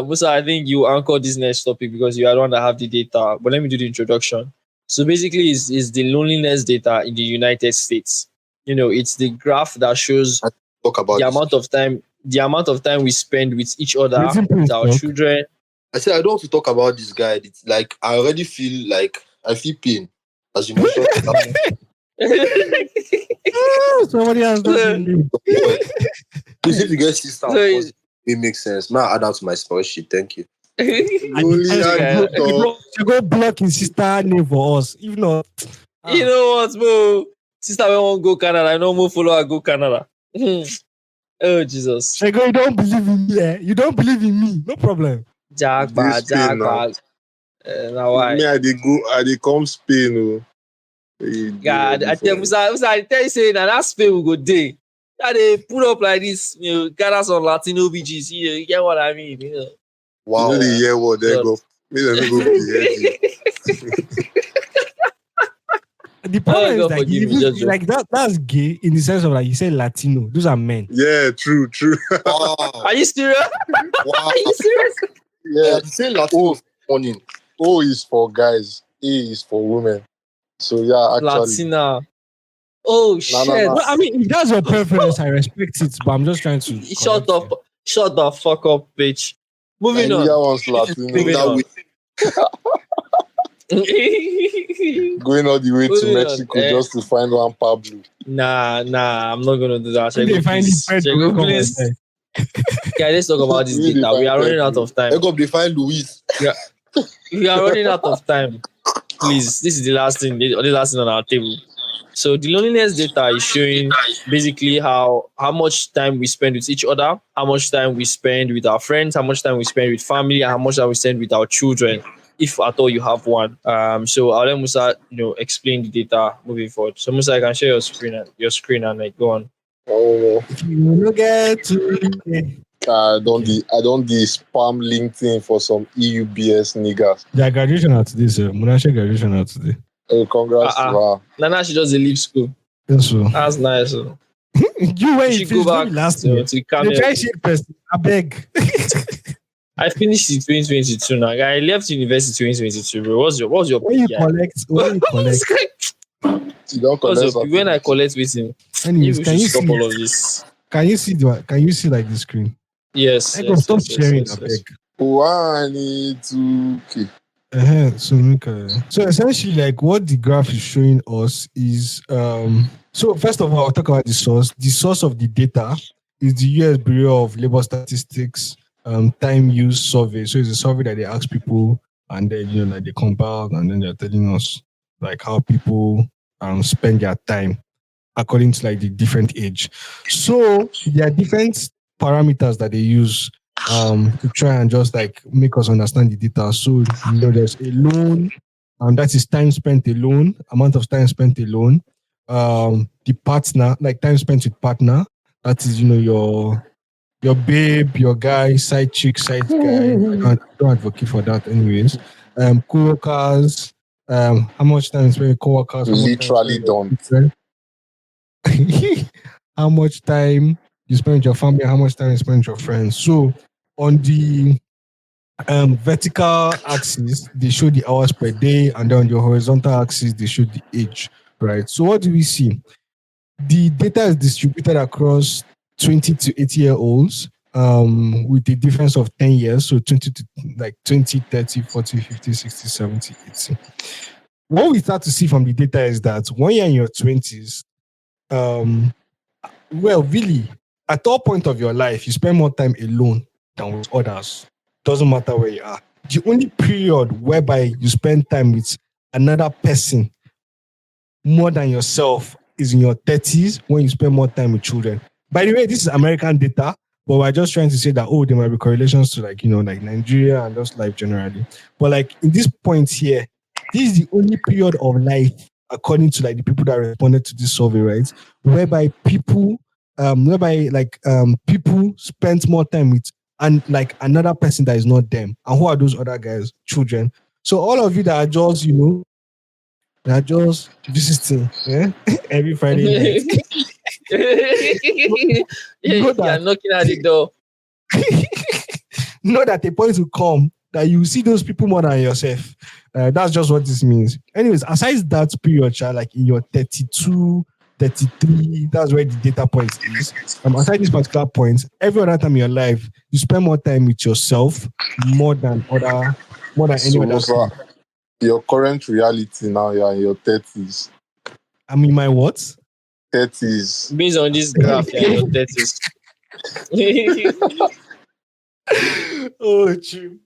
Musa, I think you anchor this next topic because you are the one that have the data. But let me do the introduction. So basically, is the loneliness data in the United States. It's the graph that shows Talk about the this. amount of time we spend with each other, Listen, please with our talk. children. I said I don't want to talk about this guy. It's like I already feel like I feel pain, as you mentioned. Somebody has done it. Please, if you get sister, of So course, it makes sense. Now add that to my spreadsheet. Thank you. Only guy. I do You go block his sister name for us. If not, You know what, bro? Sister, we won't go Canada. I know more follow I go Canada. Oh Jesus. Shego, you don't believe in me. You don't believe in me. No problem. Jackpot. Spain now. Now why? Me, I dey come Spain. Oh. God, I tell Musa, I tell you say that Spain will go day. That they put up like this, gather some Latino BGs. You get what I mean? You Wow. know the year what they go. Me, they no go behave The problem God is like, forgive me, Jojo. like that's gay in the sense of like you said Latino. Those are men. Yeah, true. Wow. Are you serious? Wow. Are you serious? Yeah, the same Latino morning. O is for guys, A is for women. So yeah, actually. Latina. Oh No. shit! Well, I mean, if that's your preference, I respect it, but I'm just trying to Shut correct up! you. Shut the fuck up, bitch. Moving Nigeria on. wants Latino. Moving that on. way. Going all the way to Moving on, Mexico just to find one Pablo. Nah, I'm not gonna do that. If they find it, Shego, please. Okay, let's talk about this Really data. We are find running out Pedro. of time. Egop, they find Luis. We are running out of time. Please, this is the last thing on our table. So the loneliness data is showing basically how much time we spend with each other, how much time we spend with our friends, how much time we spend with family, and how much time we spend with our children, if at all you have one. So I'll let Musa, explain the data moving forward. So Musa, I can share your screen and like go on. Oh, If you look at I don't the spam LinkedIn for some EUBS niggas. their graduation out today, sir. Munashe graduation out today. Oh, congrats to Uh-uh. her. Nana, she just leave school. Yes, so That's nice. Oh. you when You you should go finish maybe back last year. to They Camel. try shit person. I beg. I finished in 2022 now. I left university 2022, bro. What's your when you PI? collect. You don't What's your collect when I certificate. collect waiting? Anyways, You should stop all of this. can you see like the screen? Yes, I go yes, stop yes, yes, sharing. I yes, yes. beg. 182K. So essentially, like what the graph is showing us is so first of all, I'll talk about the source. The source of the data is the US Bureau of Labor Statistics time use survey. So it's a survey that they ask people and then like they compile and then they're telling us like how people spend their time according to like the different age. So there are different parameters that they use to try and just like make us understand the data. So there's a loan, that is time spent alone, amount of time spent alone. The partner, like time spent with partner, that is your babe, your guy, side chick, side guy. I don't advocate for that, anyways. Co-workers, how much time you spend with co-workers, how much time you Literally spend with don't. your friends, how much time you spend with your family, how much time you spend with your friends. So on the vertical axis, they show the hours per day, and then on the horizontal axis, they show the age, right? So what do we see? The data is distributed across 20 to 80-year-olds with a difference of 10 years. So 20 to like 20, 30, 40, 50, 60, 70, 80. What we start to see from the data is that when you're in your 20s, well, really, at all point of your life, you spend more time alone than with others. Doesn't matter where you are. The only period whereby you spend time with another person more than yourself is in your 30s when you spend more time with children. By the way, this is American data, but we're just trying to say that, there might be correlations to like Nigeria and just life generally. But like in this point here, this is the only period of life, according to like the people that responded to this survey, right? People spend more time with and like another person that is not them. And who are those other guys? Children. So all of you that are just, they are just visiting every Friday night. Know You're that knocking at the door. know that a point will come that you see those people more than yourself. That's just what this means. Anyways, aside that period, like in your 32, 33, that's where the data point is. Aside this particular point, every other time in your life, you spend more time with yourself more than any So, other sir, thing. your current reality now, you're in your 30s. I'm in my what? 30s. Based on this graph, you're in your 30s. Oh, true.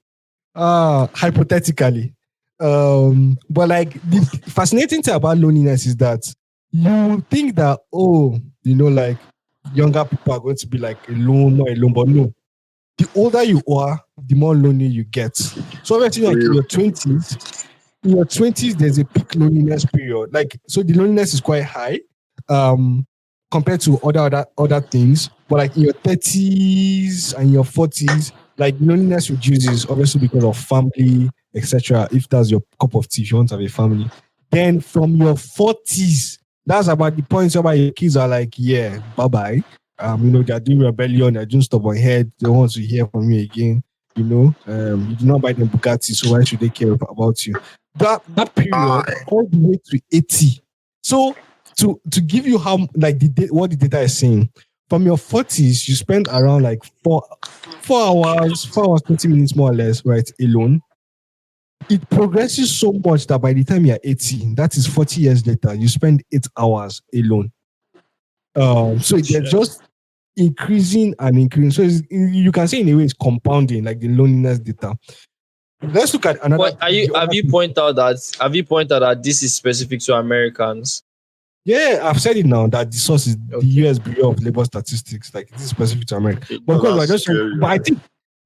Hypothetically. But like the fascinating thing about loneliness is that you think that, like younger people are going to be like alone, not alone, but no. The older you are, the more lonely you get. So obviously, like in your 20s, there's a peak loneliness period. Like, so the loneliness is quite high compared to other things. But like in your 30s and your 40s, like loneliness reduces obviously because of family, etc. If that's your cup of tea, if you want to have a family. Then from your 40s, that's about the point where your kids are like, yeah, bye-bye. They're doing rebellion, they're doing stubborn head, they want to hear from you again. You do not buy them Bugatti, so why should they care about you? That period all the way to 80. So to give you how like what the data is saying, from your 40s, you spend around like 4 hours, 20 minutes more or less, right, alone. It progresses so much that by the time you're 80, that is 40 years later, you spend 8 hours alone. So they're just increasing and increasing. So you can say in a way it's compounding, like the loneliness data. Let's look at another. But have you pointed out that this is specific to Americans? Yeah, I've said it now that the source is the Okay. US Bureau of Labor Statistics. Like this is specific to America. Okay. But because we're That's just, scary. but I think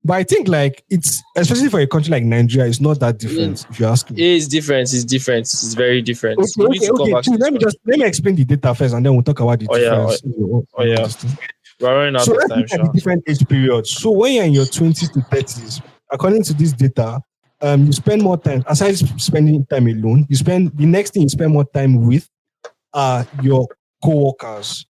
But I think like it's especially for a country like Nigeria, it's not that It different if you ask me. is different. It's different. It's very different. Okay, We need okay, to come okay. back to Chill, this let me question. just let me explain the data first, and then we'll talk about the Oh yeah. difference. Oh yeah. This thing. We're running out So of let's look time, at the Sha. different age periods. So when you're in your 20s to 30s, according to this data, you spend more time aside spending time alone. You spend the next thing you spend more time with are your co-workers.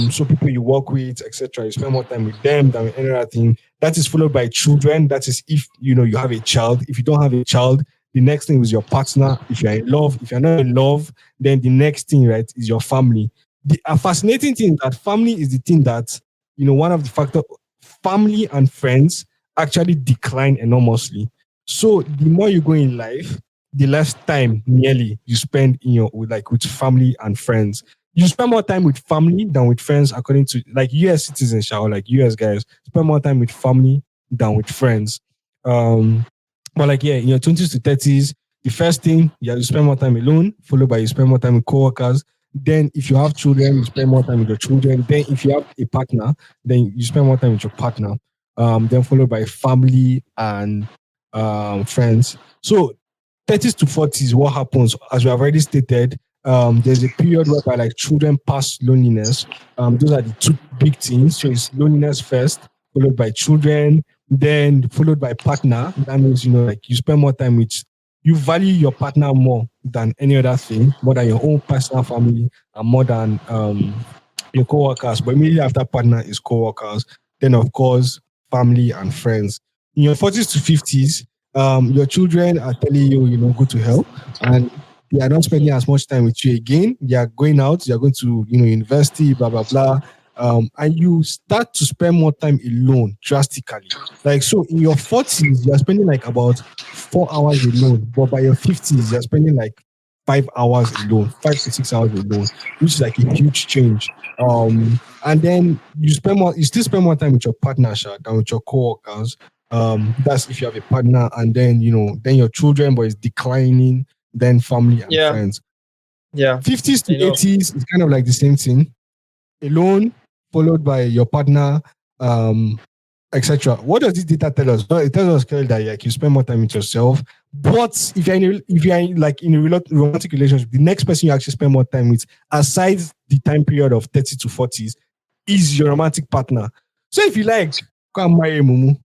So people you work with, etc. You spend more time with them than with any other thing. That is followed by children. That is if you have a child. If you don't have a child, the next thing is your partner. If you're in love, if you're not in love, then the next thing, right, is your family. The fascinating thing is that family is the thing that one of the factor. Family and friends actually decline enormously. So the more you go in life, the less time nearly you spend in your with family and friends. You spend more time with family than with friends, according to like US citizens, or like US guys spend more time with family than with friends. Um, but like yeah, in your 20s to 30s, the first thing you spend more time alone, followed by you spend more time with coworkers. Then if you have children, you spend more time with your children. Then if you have a partner, then you spend more time with your partner. Then followed by family and friends. So 30s to 40s, what happens, as we have already stated, there's a period whereby like children pass loneliness. Those are the two big things. So it's loneliness first, followed by children, then followed by partner. That means, like you spend more time with, you value your partner more than any other thing, more than your own personal family, and more than your co-workers. But immediately after partner is co-workers, then of course, family and friends. In your 40s to 50s, your children are telling you, go to hell, and they are not spending as much time with you again. They are going out, they are going to, university, blah, blah, blah. And you start to spend more time alone drastically. Like, so in your 40s, you're spending like about 4 hours alone, but by your 50s, you're spending like 5 hours alone, 5 to 6 hours alone, which is like a huge change. And then you still spend more time with your partner, Sha, than with your co-workers. That's if you have a partner, and then then your children, but it's declining, then family and Yeah. friends. Yeah. 50s to I know. 80s is kind of like the same thing. Alone, followed by your partner, etc. What does this data tell us? Well, it tells us clearly that like you spend more time with yourself. But if you're in a romantic relationship, the next person you actually spend more time with, aside the time period of 30 to 40s, is your romantic partner. So if you like, come marry Mumu.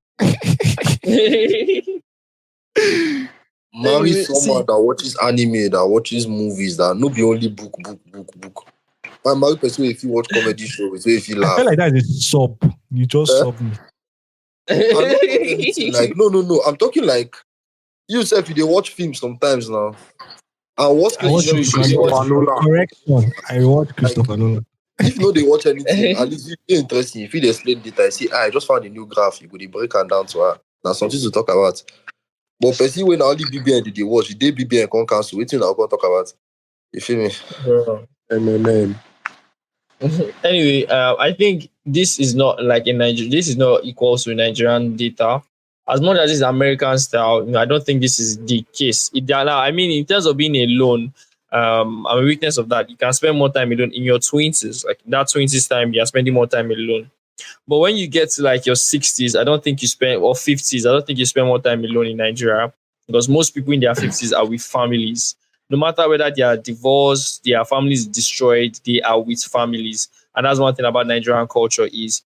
Marry Anyway, someone see, that watches anime, that watches movies, that no be only book. My marry person if you watch comedy shows, if you I feel laugh. like that is a sub. You just Eh? sub me. I don't watch anything like no. I'm talking like you self, you dey watch films sometimes now. And what I case watch you know you if should you be dey watch Christopher watching. film, Nolan. correction. I watch like Christopher Nolan. if no they watch anything, at least it's interesting. If you dey explain data, I see, I just found a new graph, you go dey break am down to her. That's something to talk about. But person when only BBN did they watch, the day BBN can cancel, waiting I go talk about. You feel me? Bro. MMM. Anyway, I think this is not like in Nigeria. This is not equal to Nigerian data. As much as it's American style, I don't think this is the case. I mean, in terms of being alone, I'm a witness of that. You can spend more time alone in your twenties. Like in that twenties time, you're spending more time alone. But when you get to like your 60s, I don't think you spend or 50s, I don't think you spend more time alone in Nigeria because most people in their 50s are with families. No matter whether they are divorced, their families destroyed, they are with families. And that's one thing about Nigerian culture is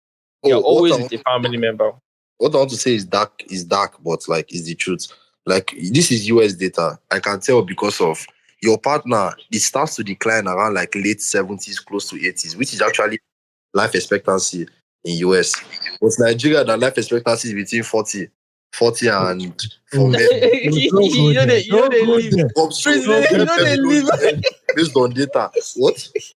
you're Oh, always with a family member. what I want to say is dark, but like is the truth. Like this is US data. I can tell because of your partner, it starts to decline around like late 70s, close to 80s, which is actually life expectancy in US. But Nigeria, the life expectancy is between 40 and for Oh, men. don't go there. You know Don't they go live. there. So President, Don't you go know there. they live. based on data. What? You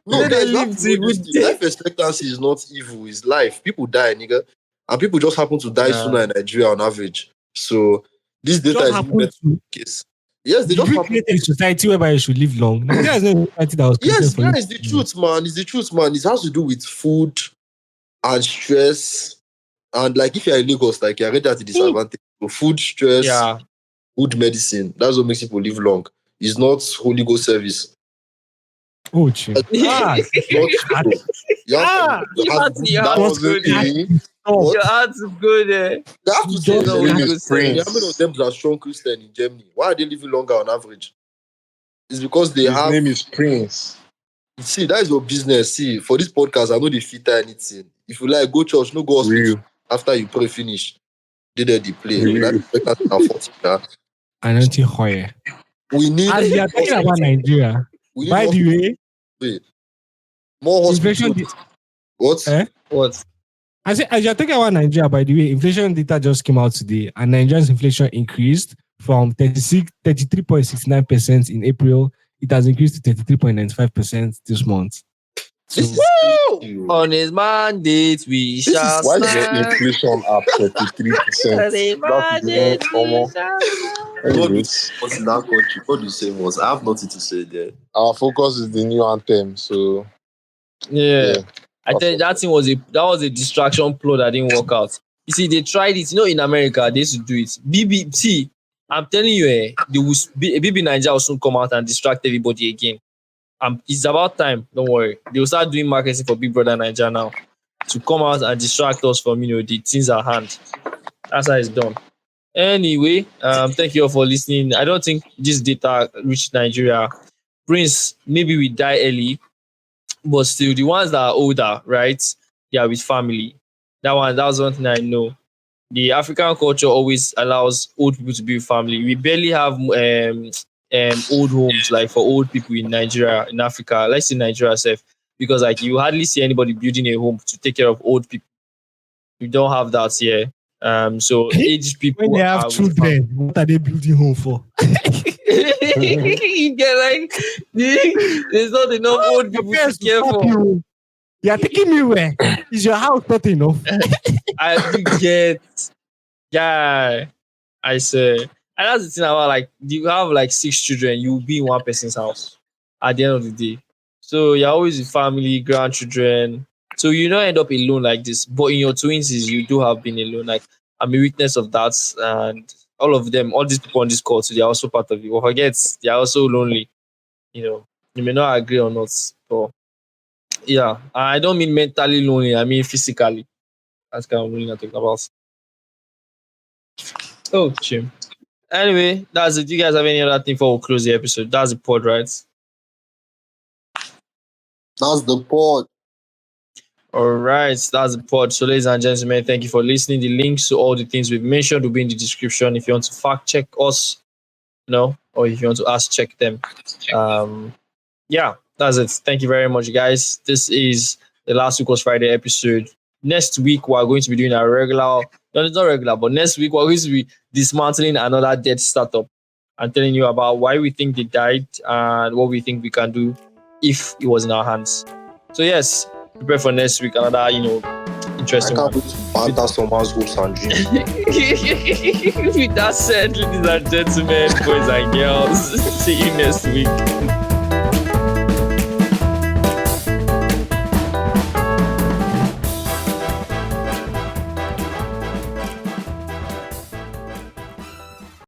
No, know they guys, you have live to know to this good. thing. Life expectancy is not evil, it's life. People die, nigga. And people just happen to die Nah. sooner in Nigeria on average. So this data Just is even happen better to. case. Yes, they Did just we happen. create a society whereby you should live long? Nigeria is not a society that was created Yes, for you. guys, the truth, man. It's the truth, man. It has to do with food and stress. And like if you're in Lagos, like you're already at a disadvantage. So food, stress, Yeah. food, medicine. That's what makes people live long. It's not Holy Ghost service. Oh, chill. Ah, Not true. You have Ah! to You have had to- to- you That had to wasn't go there. me. oh, Your heart to go there. They have to say Don't No, His we name that. go is say. How many of Prince. them are strong Christian in Germany? Why are they living longer on average? It's because they His have. name is Prince. See, that is your business. See, for this podcast, I know they filter anything. If you like, go church, no go hospital. Real. After you pray finish, they there they play. We like Real. expect and 40. Yeah. I don't think Hoye. We need As we are talking about Nigeria, we need by more, the way, wait, more inflation. hospitals. What? Eh? What? I say, as you're talking about Nigeria, by the way, inflation data just came out today, and Nigeria's inflation increased from 33.69% in April. It has increased to 33.95% this month. So, This is crazy. On his mandate, we is- shall Why is your stand. inflation at 33%? On his mandate, we shall stand. God Anyways, what's in that country? God will save us. I have nothing to say there. our focus is the new anthem. So Yeah. yeah. I tell you, that thing was a distraction plot that didn't work out. You see, they tried it. You know, in America, they used to do it. BBC, I'm telling you, they will, BB Nigeria will soon come out and distract everybody again. It's about time. Don't worry. They will start doing marketing for Big Brother Nigeria now to come out and distract us from the things at hand. That's how it's done. Anyway, thank you all for listening. I don't think this data reached Nigeria. Prince, maybe we die early, but still the ones that are older, right? They are with family. That's one thing I know. The African culture always allows old people to be with family. We barely have old homes like for old people in Nigeria, in Africa. Let's say Nigeria self, because like you hardly see anybody building a home to take care of old people. We don't have that here. So aged people when they have are with family. children, what are they building home for? You get like there's not enough old people to Yes, care stop for. you. You are taking me where? Is your house not enough? You get, yeah. I say, and that's the thing about like you have like 6 children, you will be in one person's house at the end of the day. So you're always with family, grandchildren. So you don't end up alone like this. But in your twenties, you do have been alone. Like I'm a witness of that, and all of them, all these people on this call, so they're also part of it. But forget, they're also lonely. You may not agree or not, but yeah, I don't mean mentally lonely. I mean physically. That's kind of lonely I'm talking about. Oh, Jim. Anyway, that's it. Do you guys have any other thing before we close the episode? That's the pod, right? That's the pod. All right, that's the pod. So, ladies and gentlemen, thank you for listening. The links to all the things we've mentioned will be in the description. If you want to fact check us, or if you want to ask, check them. Yeah, that's it. Thank you very much, guys. This is the last week was Friday episode. Next week, we're going to be doing a regular, no, it's not regular, but next week, we're going to be dismantling another dead startup and telling you about why we think they died and what we think we can do if it was in our hands. So, yes, prepare for next week, another, I interesting can't one. wait to banter someone's hopes and dreams. With that said, ladies and gentlemen, boys and girls, see you next week.